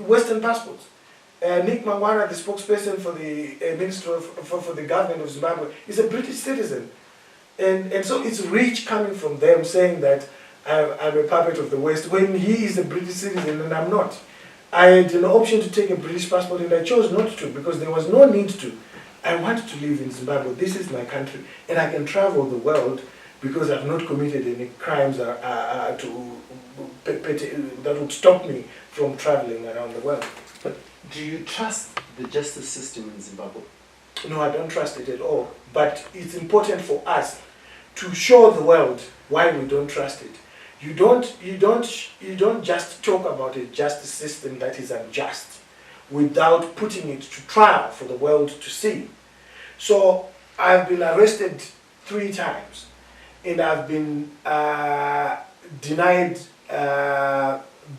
Western passports. Nick Mangwana, the spokesperson for the Minister for the government of Zimbabwe, is a British citizen. And so it's rich coming from them saying that I'm a puppet of the West when he is a British citizen and I'm not. I had an option to take a British passport and I chose not to because there was no need to. I want to live in Zimbabwe. This is my country. And I can travel the world because I've not committed any crimes that would stop me from traveling around the world. But do you trust the justice system in Zimbabwe? No, I don't trust it at all. But it's important for us to show the world why we don't trust it. You don't just talk about a justice system that is unjust without putting it to trial for the world to see. So I've been arrested 3 times and I've been denied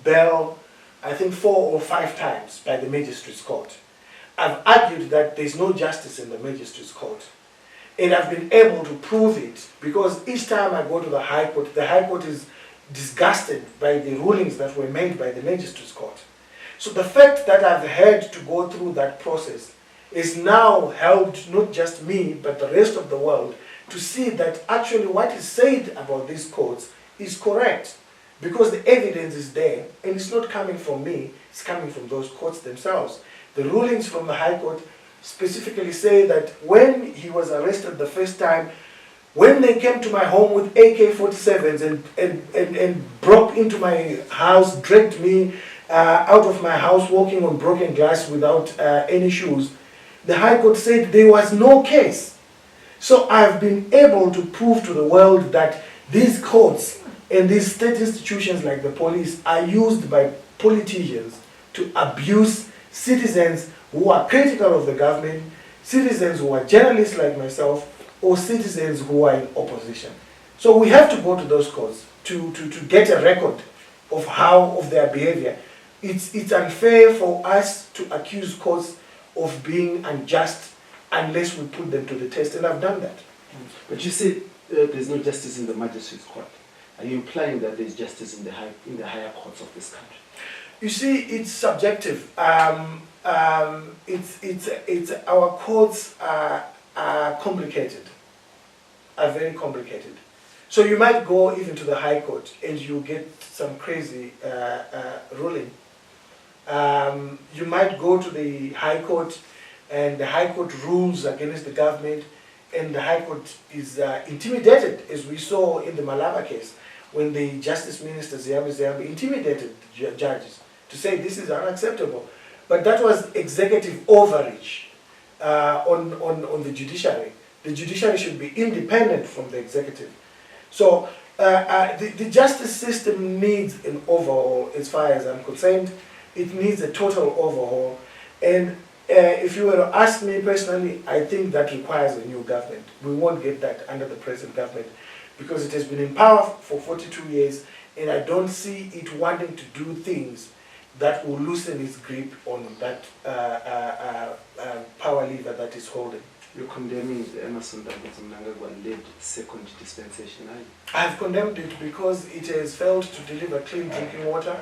bail, I think 4 or 5 times by the magistrate's court. I've argued that there's no justice in the magistrate's court. And I've been able to prove it because each time I go to the High Court is disgusted by the rulings that were made by the magistrate's court. So the fact that I've had to go through that process is now helped not just me, but the rest of the world to see that actually what is said about these courts is correct. Because the evidence is there, and it's not coming from me, it's coming from those courts themselves. The rulings from the High Court specifically say that when he was arrested the first time, when they came to my home with AK-47s and broke into my house, dragged me out of my house walking on broken glass without any shoes, the High Court said there was no case. So I've been able to prove to the world that these courts and these state institutions like the police are used by politicians to abuse citizens who are critical of the government, citizens who are journalists like myself, or citizens who are in opposition. So we have to go to those courts to get a record of their behavior. It's unfair for us to accuse courts of being unjust unless we put them to the test, and I've done that. But you said there's no justice in the magistrate's court. Are you implying that there's justice in the higher courts of this country? You see, it's subjective. it's our courts are complicated, are very complicated. So you might go even to the High Court and you get some crazy ruling. You might go to the High Court and the High Court rules against the government, and the High Court is intimidated, as we saw in the Malaba case, when the Justice Minister Ziyambi intimidated judges to say this is unacceptable. But that was executive overreach on the judiciary. The judiciary should be independent from the executive. So the justice system needs an overhaul, as far as I'm concerned. It needs a total overhaul. And if you were to ask me personally, I think that requires a new government. We won't get that under the present government because it has been in power for 42 years, and I don't see it wanting to do things that will loosen its grip on that power lever that is holding. You're condemning the Emerson Mnangagwa-led second dispensation, are you? I have condemned it because it has failed to deliver clean drinking water.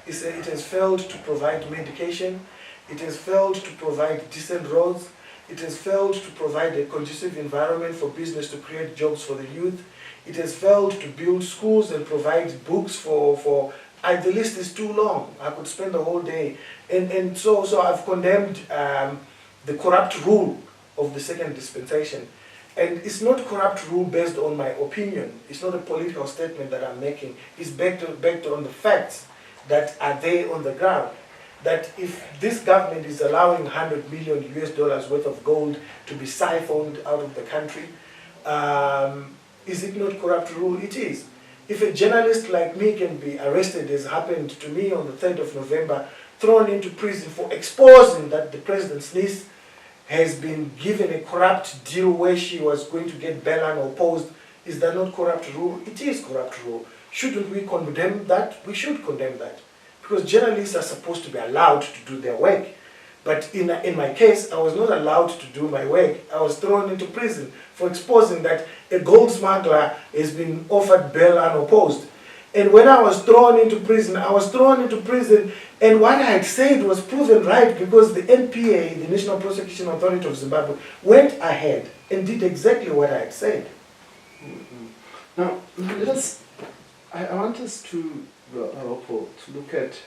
It has failed to provide medication. It has failed to provide decent roads. It has failed to provide a conducive environment for business to create jobs for the youth. It has failed to build schools and provide books for the list is too long. I could spend the whole day. And so I've condemned the corrupt rule of the second dispensation. And it's not corrupt rule based on my opinion. It's not a political statement that I'm making. It's backed on the facts that are there on the ground. That if this government is allowing $100 million worth of gold to be siphoned out of the country, is it not corrupt rule? It is. If a journalist like me can be arrested, as happened to me on the 3rd of November, thrown into prison for exposing that the president's niece has been given a corrupt deal where she was going to get bail unopposed, is that not corrupt rule? It is corrupt rule. Shouldn't we condemn that? We should condemn that. Because journalists are supposed to be allowed to do their work. But in my case, I was not allowed to do my work. I was thrown into prison for exposing that a gold smuggler has been offered bail unopposed. And when I was thrown into prison, and what I had said was proven right because the NPA, the National Prosecution Authority of Zimbabwe, went ahead and did exactly what I had said. Now, I want us to look at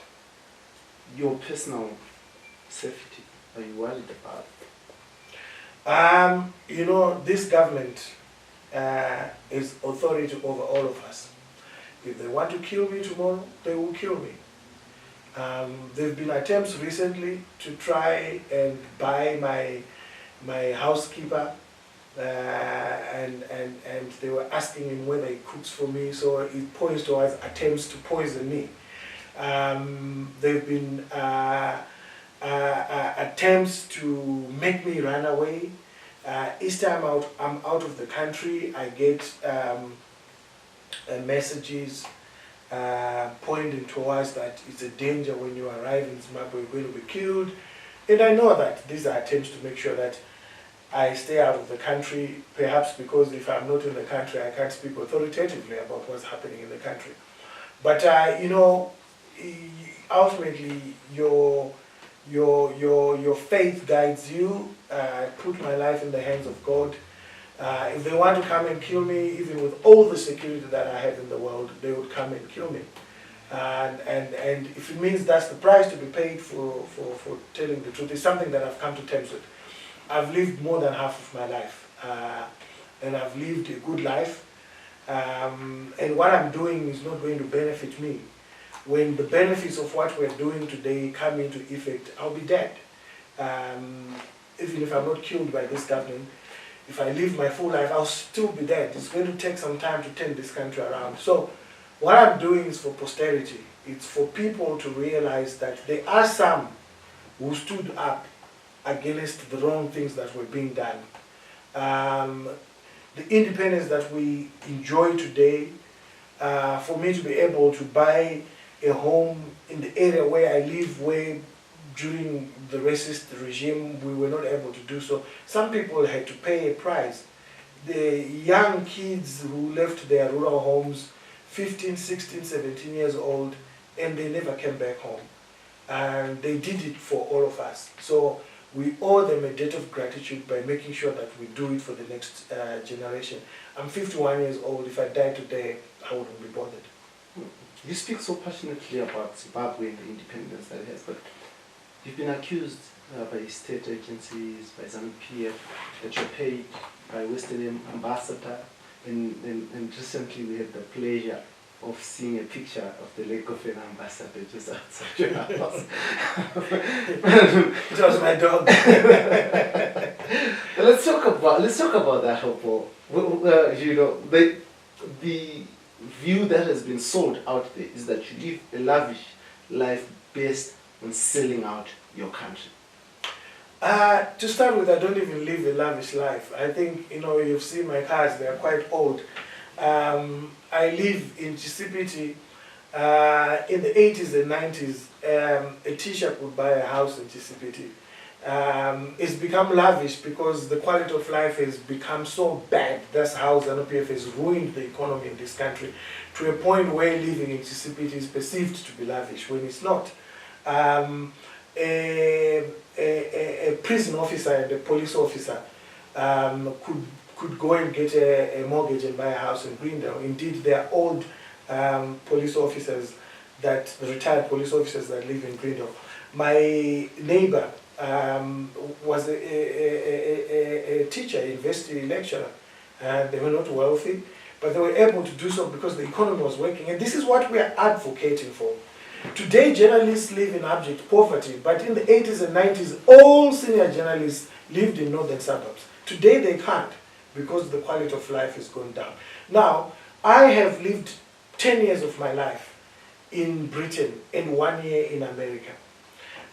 your personal safety. Are you worried about it? This government is authority over all of us. If they want to kill me tomorrow, they will kill me. There have been attempts recently to try and buy my housekeeper, and they were asking him whether he cooks for me, so it points towards attempts to poison me. There have been attempts to make me run away. Each time I'm out of the country, I get messages pointing towards that it's a danger when you arrive in Zimbabwe, you're going to be killed. And I know that these are attempts to make sure that I stay out of the country, perhaps because if I'm not in the country, I can't speak authoritatively about what's happening in the country. But, ultimately, your faith guides you. Put my life in the hands of God. If they want to come and kill me, even with all the security that I have in the world, they would come and kill me. And if it means that's the price to be paid for telling the truth, it's something that I've come to terms with. I've lived more than half of my life, and I've lived a good life, and what I'm doing is not going to benefit me. When the benefits of what we're doing today come into effect, I'll be dead. Even if I'm not killed by this government, if I live my full life, I'll still be dead. It's going to take some time to turn this country around. So what I'm doing is for posterity. It's for people to realize that there are some who stood up against the wrong things that were being done. The independence that we enjoy today, for me to be able to buy a home in the area where I live, where during the racist regime we were not able to do so. Some people had to pay a price. The young kids who left their rural homes, 15, 16, 17 years old, and they never came back home. and they did it for all of us. So we owe them a debt of gratitude by making sure that we do it for the next generation. I'm 51 years old. If I die today, I wouldn't be bothered. You speak so passionately about Zimbabwe and the independence that it has, but you've been accused by state agencies, by ZANU-PF, that you're paid by Western ambassador, and recently we had the pleasure of seeing a picture of the leg of an ambassador just outside your house. It was my dog. Let's talk about that, Hopewell. You know, the view that has been sold out there is that you live a lavish life based on selling out your country. To start with, I don't even live a lavish life. I think, you've seen my cars, they are quite old. I live in Chisipiti. In the 80s and 90s, a teacher could buy a house in Chisipiti. It's become lavish because the quality of life has become so bad. That's how ZANU-PF has ruined the economy in this country, to a point where living in Chisipiti is perceived to be lavish when it's not. A prison officer and a police officer could go and get a mortgage and buy a house in Greendale. Indeed, there are old police officers, retired police officers that live in Greendale. My neighbor was a teacher, a university lecturer, and they were not wealthy, but they were able to do so because the economy was working. And this is what we are advocating for. Today, journalists live in abject poverty, but in the 80s and 90s, all senior journalists lived in northern suburbs. Today, they can't because the quality of life has gone down. Now, I have lived 10 years of my life in Britain and 1 year in America.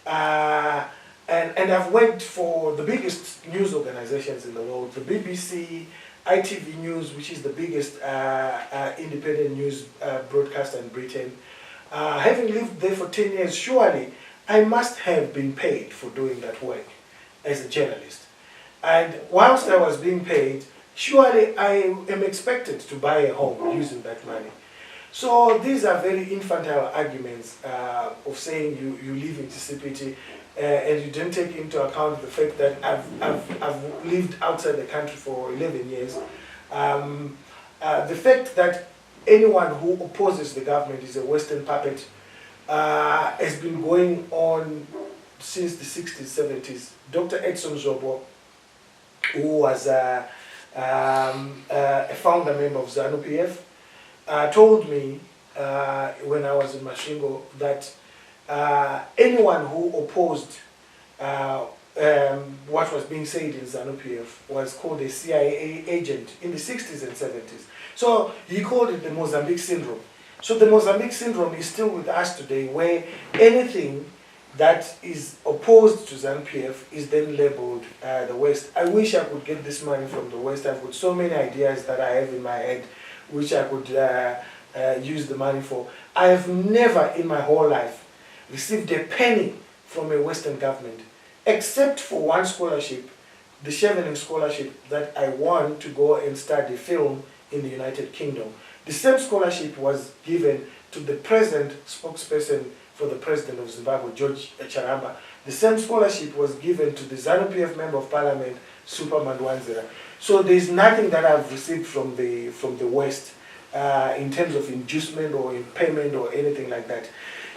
And I've worked for the biggest news organizations in the world, the BBC, ITV News, which is the biggest independent news broadcaster in Britain. Having lived there for 10 years, surely I must have been paid for doing that work as a journalist. And whilst I was being paid, surely I am expected to buy a home using that money. So these are very infantile arguments of saying you live in Chisipiti and you don't take into account the fact that I've lived outside the country for 11 years. The fact that anyone who opposes the government is a Western puppet has been going on since the 60s, 70s. Dr. Edson Zobo, who was a founder member of ZANU-PF, told me when I was in Mashingo that anyone who opposed what was being said in ZANU-PF was called a CIA agent in the 60s and 70s. So he called it the Mozambique Syndrome. So the Mozambique Syndrome is still with us today, where anything that is opposed to ZANU-PF is then labeled the West. I wish I could get this money from the West. I've got so many ideas that I have in my head which I could use the money for. I have never in my whole life received a penny from a Western government, except for one scholarship, the Chevening Scholarship that I won to go and study film in the United Kingdom. The same scholarship was given to the present spokesperson for the President of Zimbabwe, George Charamba. The same scholarship was given to the ZANU-PF Member of Parliament, Superman Wanzera. So there's nothing that I've received from the West in terms of inducement or in payment or anything like that.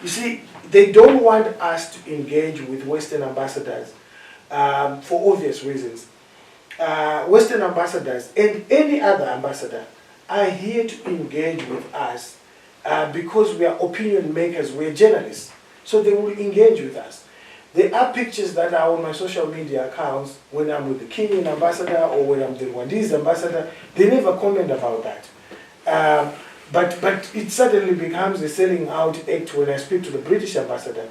You see, they don't want us to engage with Western ambassadors for obvious reasons. Western ambassadors and any other ambassador are here to engage with us because we are opinion makers, we are journalists. So they will engage with us. There are pictures that are on my social media accounts when I'm with the Kenyan ambassador or when I'm the Rwandese ambassador. They never comment about that. But it suddenly becomes a selling out act when I speak to the British ambassador.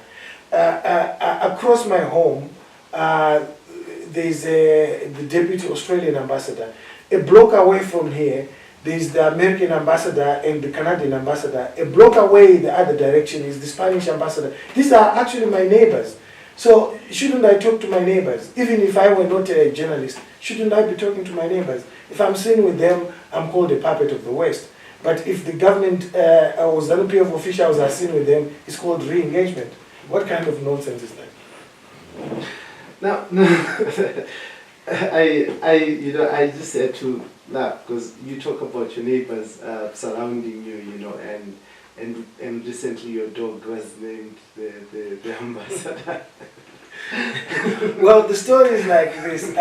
Across my home, there's the deputy Australian ambassador. A block away from here, there's the American ambassador and the Canadian ambassador. A block away the other direction is the Spanish ambassador. These are actually my neighbors. So shouldn't I talk to my neighbors? Even if I were not a journalist, shouldn't I be talking to my neighbors? If I'm seen with them, I'm called a puppet of the West. But if the government or ZANU-PF officials are seen with them, it's called re-engagement. What kind of nonsense is that? Now, no, I just had to laugh because you talk about your neighbors surrounding you, and recently your dog was named the ambassador. Well, the story is like this.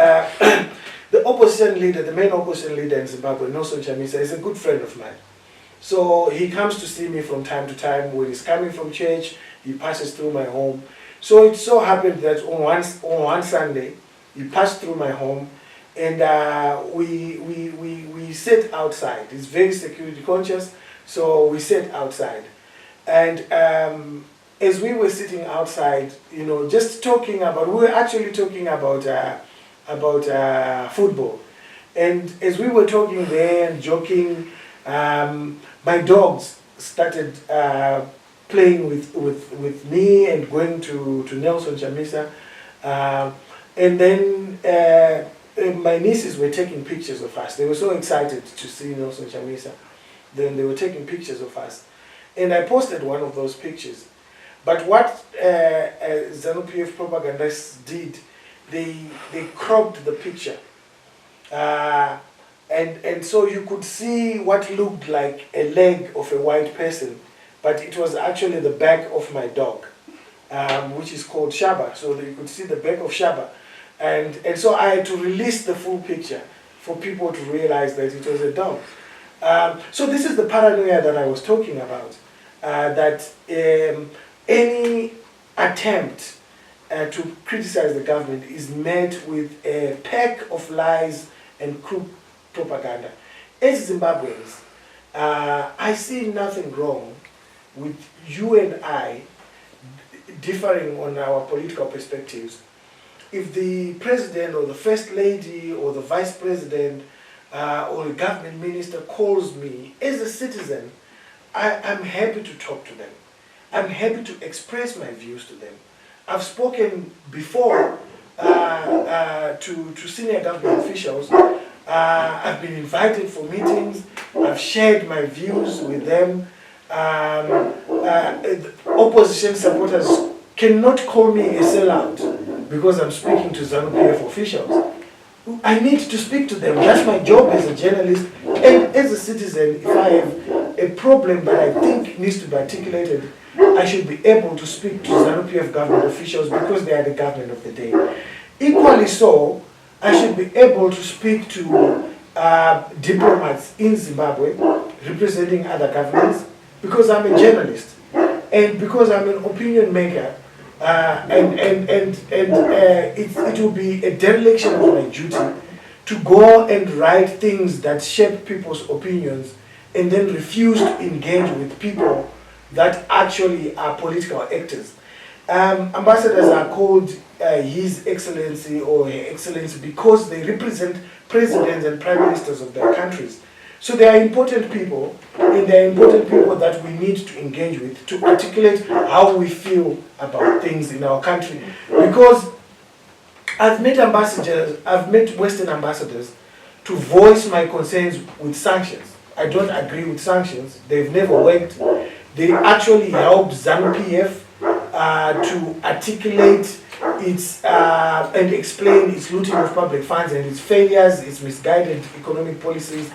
The opposition leader, the main opposition leader in Zimbabwe, Nelson Chamisa, is a good friend of mine. So he comes to see me from time to time. When he's coming from church, he passes through my home. So it so happened that on one Sunday, he passed through my home, and we sat outside. He's very security conscious, so we sat outside. And as we were sitting outside, just talking about, we were actually talking about football. And as we were talking there and joking, my dogs started playing with me and going to Nelson Chamisa. And then my nieces were taking pictures of us. They were so excited to see Nelson Chamisa. Then they were taking pictures of us. And I posted one of those pictures. But what ZANU-PF propagandists did, they cropped the picture. And so you could see what looked like a leg of a white person, but it was actually the back of my dog, which is called Shaba. So you could see the back of Shaba. And so I had to release the full picture for people to realize that it was a dog. So this is the paranoia that I was talking about, that any attempt to criticize the government is met with a pack of lies and crook propaganda. As Zimbabweans, I see nothing wrong with you and I differing on our political perspectives. If the president or the first lady or the vice president or a government minister calls me as a citizen, I'm happy to talk to them. I'm happy to express my views to them. I've spoken before to senior government officials. I've been invited for meetings. I've shared my views with them. Opposition supporters cannot call me a sellout because I'm speaking to ZANU-PF officials. I need to speak to them. That's my job as a journalist. And as a citizen, if I have a problem that I think needs to be articulated, I should be able to speak to ZANU-PF government officials because they are the government of the day. Equally so, I should be able to speak to diplomats in Zimbabwe representing other governments because I'm a journalist and because I'm an opinion maker. It will be a dereliction of my duty to go and write things that shape people's opinions and then refuse to engage with people that actually are political actors. Ambassadors are called His Excellency or Her Excellency because they represent presidents and prime ministers of their countries. So they are important people, and they are important people that we need to engage with to articulate how we feel about things in our country. Because I've met Western ambassadors to voice my concerns with sanctions. I don't agree with sanctions. They've never worked. They actually helped ZANU-PF to articulate its and explain its looting of public funds and its failures, its misguided economic policies.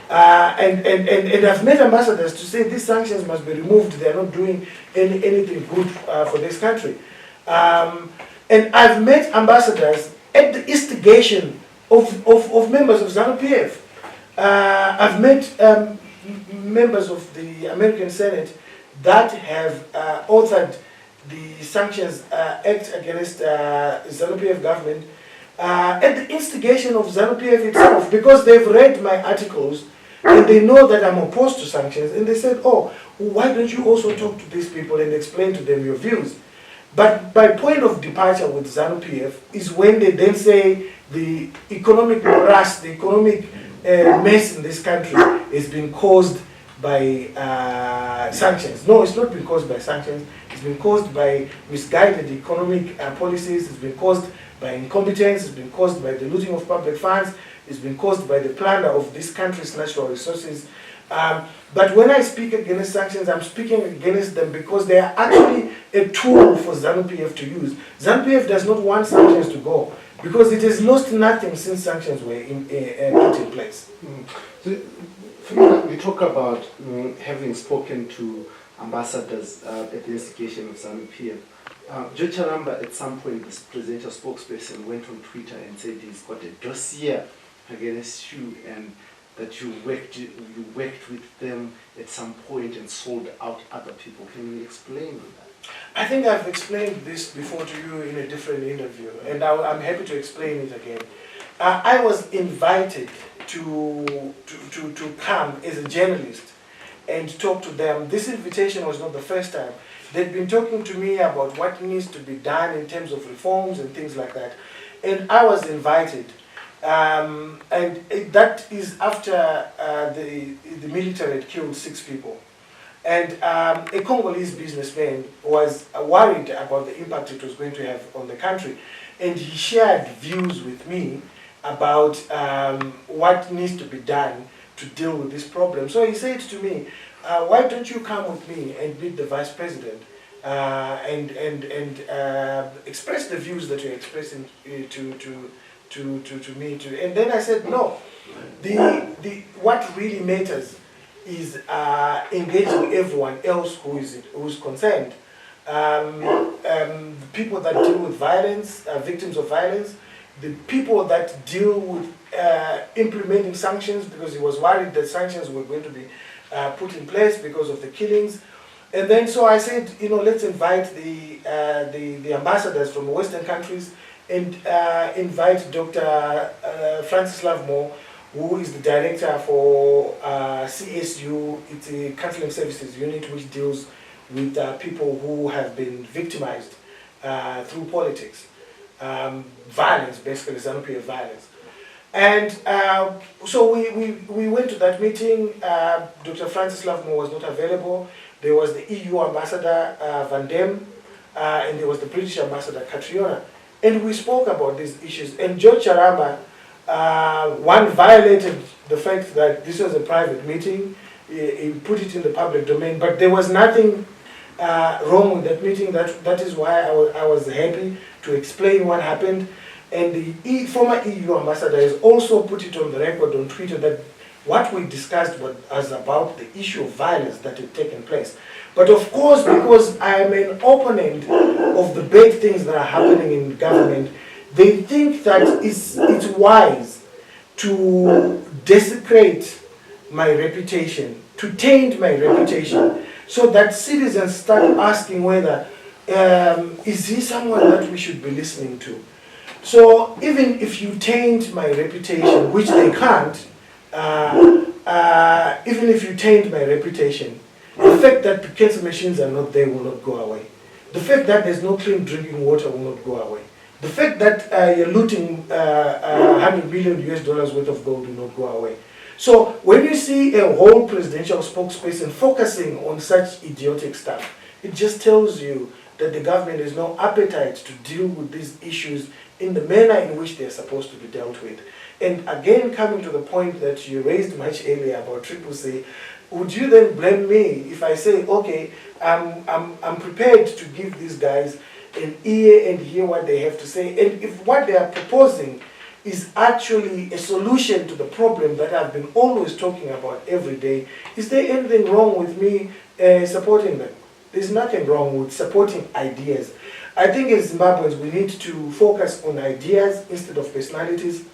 And I've met ambassadors to say these sanctions must be removed. They are not doing anything good for this country. And I've met ambassadors at the instigation of members of ZANU-PF. I've met members of the American Senate that have authored the Sanctions Act against ZANU-PF government at the instigation of ZANU-PF itself, because they've read my articles and they know that I'm opposed to sanctions, and they said, oh, why don't you also talk to these people and explain to them your views? But my point of departure with ZANU-PF is when they then say the economic morass, the economic mess in this country has been caused by sanctions. No, it's not been caused by sanctions. It's been caused by misguided economic policies. It's been caused by incompetence. It's been caused by the looting of public funds. It's been caused by the plunder of this country's natural resources. But when I speak against sanctions, I'm speaking against them because they are actually a tool for ZANU-PF to use. ZANU-PF does not want sanctions to go because it has lost nothing since sanctions were put in place. So, we talk about having spoken to ambassadors at the instigation of ZANU-PF. George Charamba, at some point, this presidential spokesperson, went on Twitter and said he's got a dossier against you and that you worked with them at some point and sold out other people. Can you explain that? I think I've explained this before to you in a different interview, and I'm happy to explain it again. I was invited to come as a journalist and talk to them. This invitation was not the first time. They'd been talking to me about what needs to be done in terms of reforms and things like that. And I was invited. And that is after the military had killed 6 people. And a Congolese businessman was worried about the impact it was going to have on the country. And he shared views with me about what needs to be done to deal with this problem. So he said to me, why don't you come with me and meet the vice president and express the views that you're expressing to me too. And then I said, no, what really matters is engaging everyone else who's concerned. People that deal with violence, victims of violence, the people that deal with implementing sanctions, because he was worried that sanctions were going to be put in place because of the killings. And then so I said, let's invite the ambassadors from Western countries and invite Dr. Francis Lovemore, who is the director for CSU. It's a counseling services unit which deals with people who have been victimized through politics. Violence, basically, ZANU-PF violence. And so we went to that meeting. Dr. Francis Lovemore was not available. There was the EU ambassador, Van Dem, and there was the British ambassador, Catriona. And we spoke about these issues. And George Charamba, one, violated the fact that this was a private meeting. He put it in the public domain, but there was nothing wrong with that meeting. That is why I was happy to explain what happened. And the former EU ambassador has also put it on the record on Twitter that what we discussed was about the issue of violence that had taken place. But of course, because I am an opponent of the bad things that are happening in government, they think that it's wise to desecrate my reputation, to taint my reputation, so that citizens start asking whether, is he someone that we should be listening to? So even if you taint my reputation, which they can't, even if you taint my reputation, the fact that the cancer machines are not there will not go away. The fact that there's no clean drinking water will not go away. The fact that you're looting $100 million worth of gold will not go away. So when you see a whole presidential spokesperson focusing on such idiotic stuff, it just tells you that the government has no appetite to deal with these issues in the manner in which they're supposed to be dealt with. And again, coming to the point that you raised much earlier about CCC, would you then blame me if I say, okay, I'm prepared to give these guys an ear and hear what they have to say, and if what they are proposing is actually a solution to the problem that I've been always talking about every day, is there anything wrong with me supporting them? There's nothing wrong with supporting ideas. I think as Zimbabweans we need to focus on ideas instead of personalities.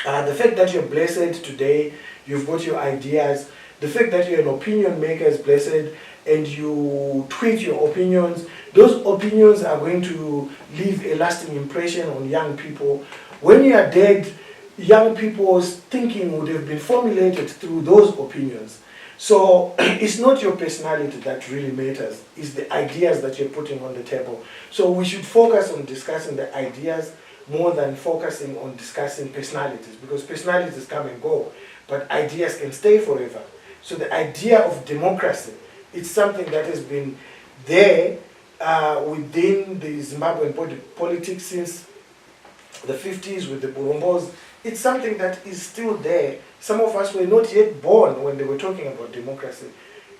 The fact that you're blessed today, you've got your ideas, the fact that you're an opinion maker is blessed, and you tweet your opinions, those opinions are going to leave a lasting impression on young people. When you are dead, young people's thinking would have been formulated through those opinions. So it's not your personality that really matters, it's the ideas that you're putting on the table. So we should focus on discussing the ideas more than focusing on discussing personalities, because personalities come and go, but ideas can stay forever. So the idea of democracy, it's something that has been there within the Zimbabwean politics since the 50s with the Burumbos it's something that is still there. Some of us were not yet born when they were talking about democracy.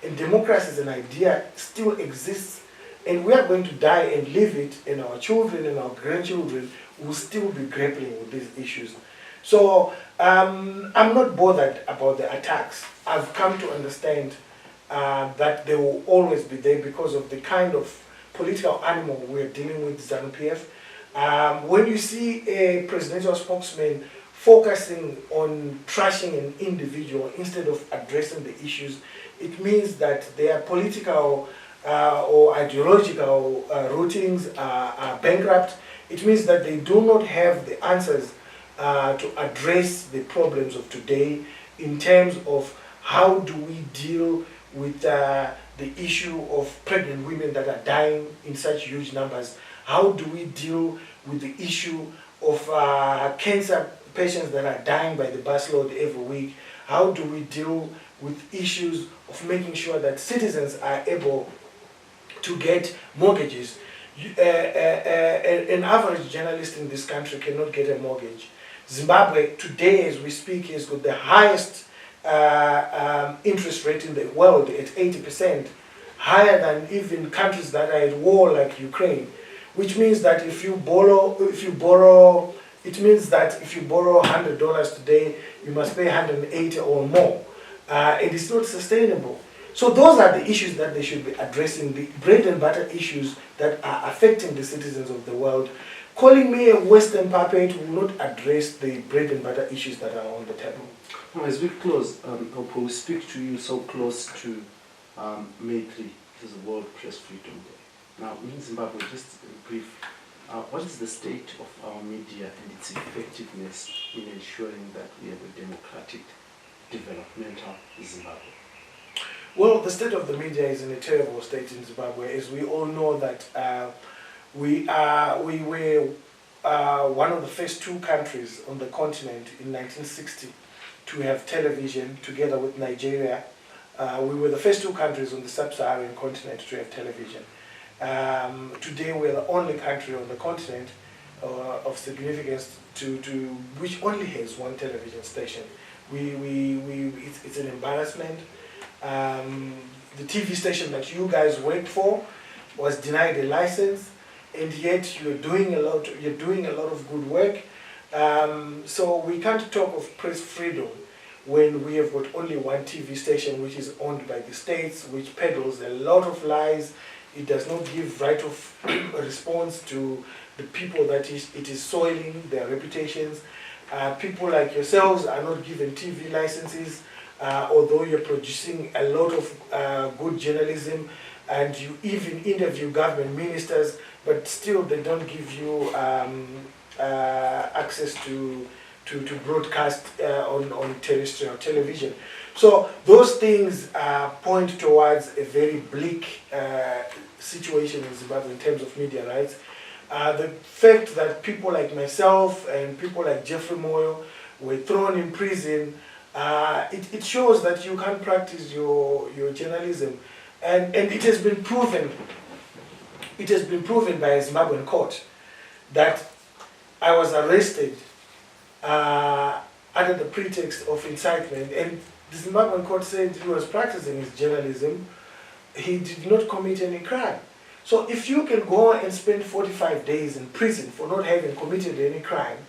And democracy as an idea still exists, and we are going to die and live it, and our children and our grandchildren will still be grappling with these issues. So I'm not bothered about the attacks. I've come to understand that they will always be there because of the kind of political animal we're dealing with, ZANU-PF. When you see a presidential spokesman focusing on trashing an individual instead of addressing the issues, it means that their political or ideological routings are bankrupt. It means that they do not have the answers to address the problems of today in terms of how do we deal with the issue of pregnant women that are dying in such huge numbers. How do we deal with the issue of cancer patients that are dying by the busload every week? How do we deal with issues of making sure that citizens are able to get mortgages? An average journalist in this country cannot get a mortgage. Zimbabwe today, as we speak, has got the highest interest rate in the world at 80%, higher than even countries that are at war like Ukraine. Which means that if you borrow $100 today, you must pay 180 or more. It is not sustainable. So those are the issues that they should be addressing, the bread and butter issues that are affecting the citizens of the world. Calling me a Western puppet will not address the bread and butter issues that are on the table. Now, as we close, Hopewell, we speak to you so close to May 3, which is the World Press Freedom Day. Now, in Zimbabwe, just in brief, what is the state of our media and its effectiveness in ensuring that we have a democratic, developmental Zimbabwe? Well, the state of the media is in a terrible state in Zimbabwe, as we all know that we were one of the first two countries on the continent in 1960 to have television together with Nigeria. We were the first two countries on the sub-Saharan continent to have television. Today we are the only country on the continent of significance to which only has one television station. It's an embarrassment. The TV station that you guys worked for was denied a license, and yet you're doing a lot of good work. So we can't talk of press freedom when we have got only one TV station which is owned by the states, which peddles a lot of lies. It does not give right of response to the people that it is soiling their reputations. People like yourselves are not given TV licenses, although you're producing a lot of good journalism, and you even interview government ministers, but still they don't give you access to broadcast on terrestrial television. So those things point towards a very bleak situation in Zimbabwe in terms of media rights. The fact that people like myself and people like Jeffrey Moyo were thrown in prison, it shows that you can't practice your journalism. And it has been proven. It has been proven by a Zimbabwean court that I was arrested under the pretext of incitement, and the Zimbabwean court said he was practicing his journalism. He did not commit any crime. So if you can go and spend 45 days in prison for not having committed any crime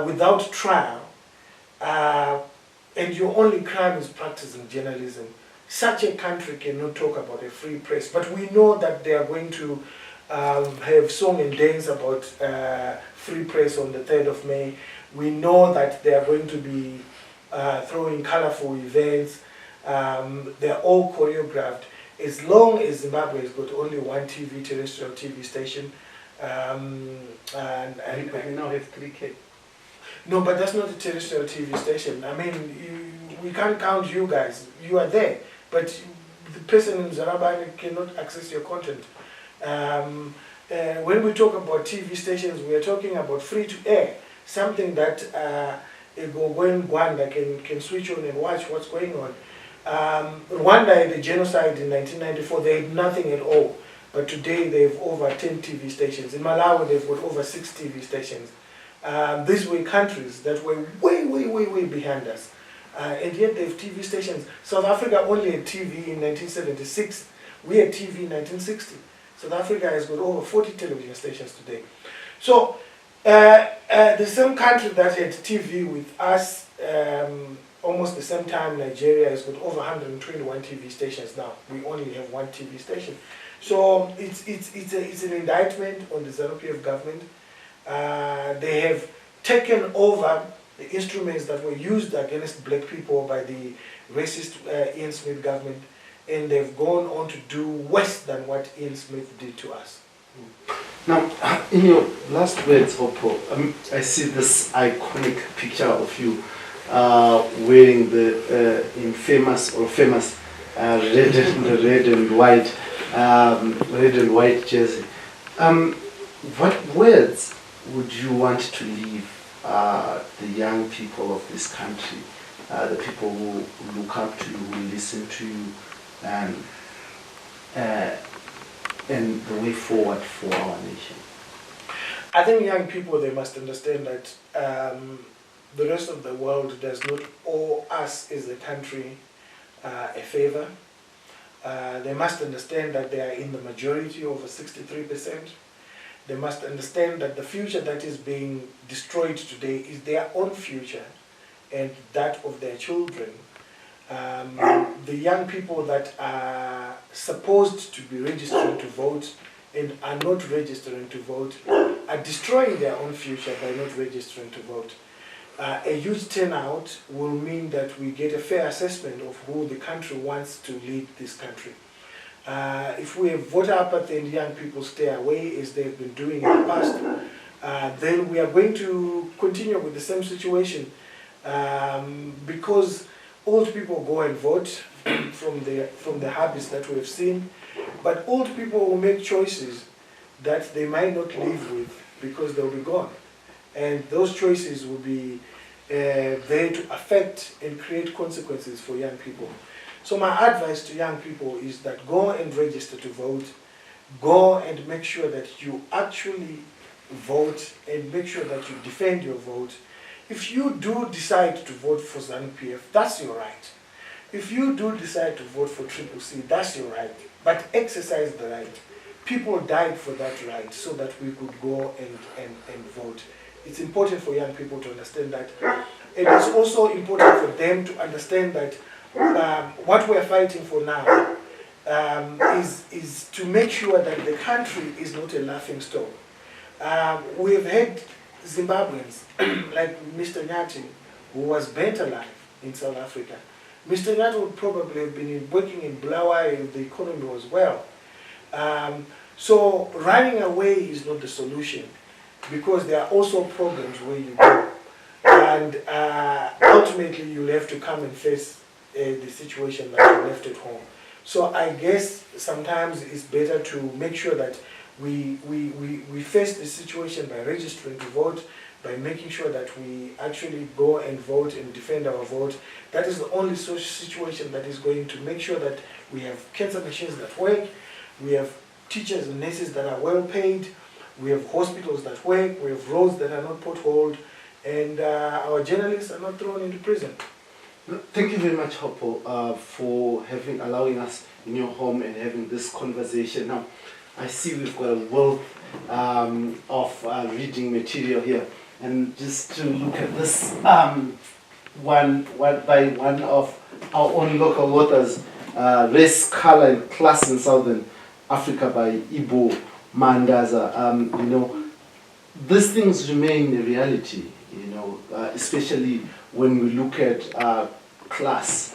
without trial, and your only crime is practicing journalism, such a country cannot talk about a free press. But we know that they are going to have song and dance about free press on the 3rd of May. We know that they are going to be throwing colorful events. They're all choreographed. As long as Zimbabwe has got only one terrestrial TV station, and we now have 3K. No, but that's not a terrestrial TV station. I mean, we can't count you guys. You are there, but the person in Zarabani cannot access your content. When we talk about TV stations, we are talking about free-to-air, something that a Gwanda can switch on and watch what's going on. Rwanda, the genocide in 1994, they had nothing at all. But today they have over 10 TV stations. In Malawi, they've got over 6 TV stations. These were countries that were way behind us. And yet they have TV stations. South Africa only had TV in 1976. We had TV in 1960. South Africa has got over 40 television stations today. So the same country that had TV with us, almost the same time, Nigeria has got over 121 TV stations now. We only have one TV station. So it's an indictment on the ZANU-PF government. They have taken over the instruments that were used against black people by the racist Ian Smith government, and they've gone on to do worse than what Ian Smith did to us. Now, in your last words, Hopewell, I see this iconic picture of you wearing the famous red and white jersey. What words would you want to leave the young people of this country, the people who look up to you, who listen to you, and the way forward for our nation? I think young people, they must understand that the rest of the world does not owe us as a country a favor. They must understand that they are in the majority, over 63%. They must understand that the future that is being destroyed today is their own future and that of their children. The young people that are supposed to be registering to vote and are not registering to vote are destroying their own future by not registering to vote. A huge turnout will mean that we get a fair assessment of who the country wants to lead this country. If we have voter apathy and young people stay away as they've been doing in the past, then we are going to continue with the same situation because old people go and vote from the habits that we have seen, but old people will make choices that they might not live with because they'll be gone. And those choices will be there to affect and create consequences for young people. So my advice to young people is that go and register to vote. Go and make sure that you actually vote and make sure that you defend your vote. If you do decide to vote for ZANU-PF, that's your right. If you do decide to vote for CCC, that's your right. But exercise the right. People died for that right so that we could go and vote. It's important for young people to understand that. It is also important for them to understand that what we're fighting for now is to make sure that the country is not a laughing stock. We've had Zimbabweans like Mr. Nyati, who was burnt alive in South Africa. Mr. Nyati would probably have been working in Bulawayo if the economy was well. So running away is not the solution, because there are also problems where you go. And ultimately you'll have to come and face the situation that you left at home. So I guess sometimes it's better to make sure that we face the situation by registering to vote, by making sure that we actually go and vote and defend our vote. That is the only situation that is going to make sure that we have cancer machines that work, we have teachers and nurses that are well paid, we have hospitals that work, we have roads that are not potholed, and our journalists are not thrown into prison. Thank you very much, Hopewell, for allowing us in your home and having this conversation. Now, I see we've got a wealth of reading material here, and just to look at this one by one of our own local authors, Race, Color, and Class in Southern Africa by Ibo Mandaza. These things remain a reality, especially when we look at class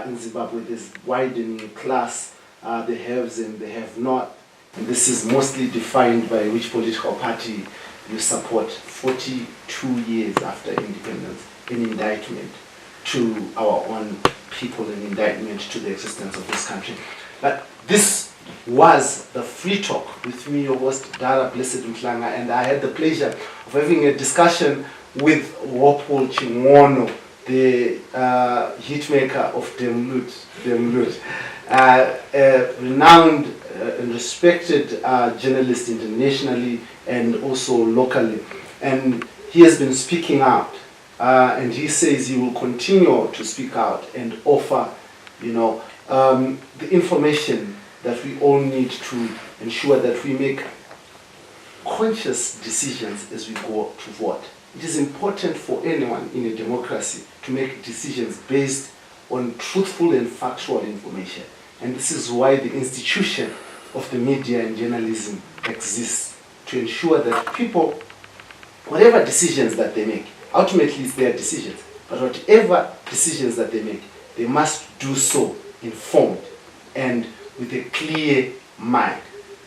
in Zimbabwe. There's widening class, the haves and the have-not. And this is mostly defined by which political party you support. 42 years after independence, an indictment to our own people, an indictment to the existence of this country. But this was the Free Talk with me, your host, Dara Blessed Mhlanga, and I had the pleasure of having a discussion with Hopewell Chingwono, the hitmaker of Demlut, a renowned and respected journalist internationally and also locally. And he has been speaking out, and he says he will continue to speak out and offer, the information that we all need to ensure that we make conscious decisions as we go to vote. It is important for anyone in a democracy to make decisions based on truthful and factual information. And this is why the institution of the media and journalism exists, to ensure that people, whatever decisions that they make, ultimately it's their decisions, but whatever decisions that they make, they must do so informed and with a clear mind.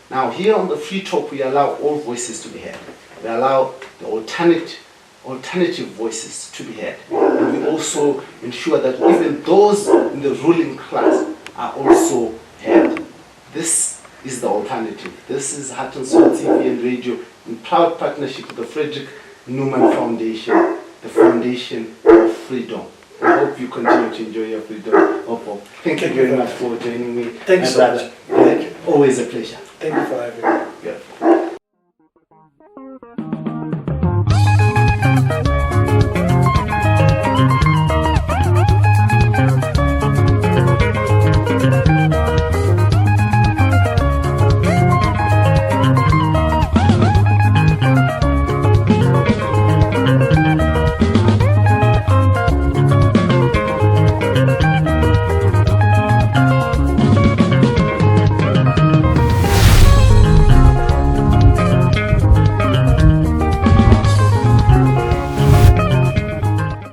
Now here on the Free Talk, we allow all voices to be heard. We allow the alternative voices to be heard. And we also ensure that even those in the ruling class are also heard. This is the alternative. This is Heart and Soul TV and Radio in proud partnership with the Frederick Newman Foundation, the Foundation of Freedom. I hope you continue to enjoy your freedom. Thank you very much for joining me. Thank you so much. Always a pleasure. Thank you for having me.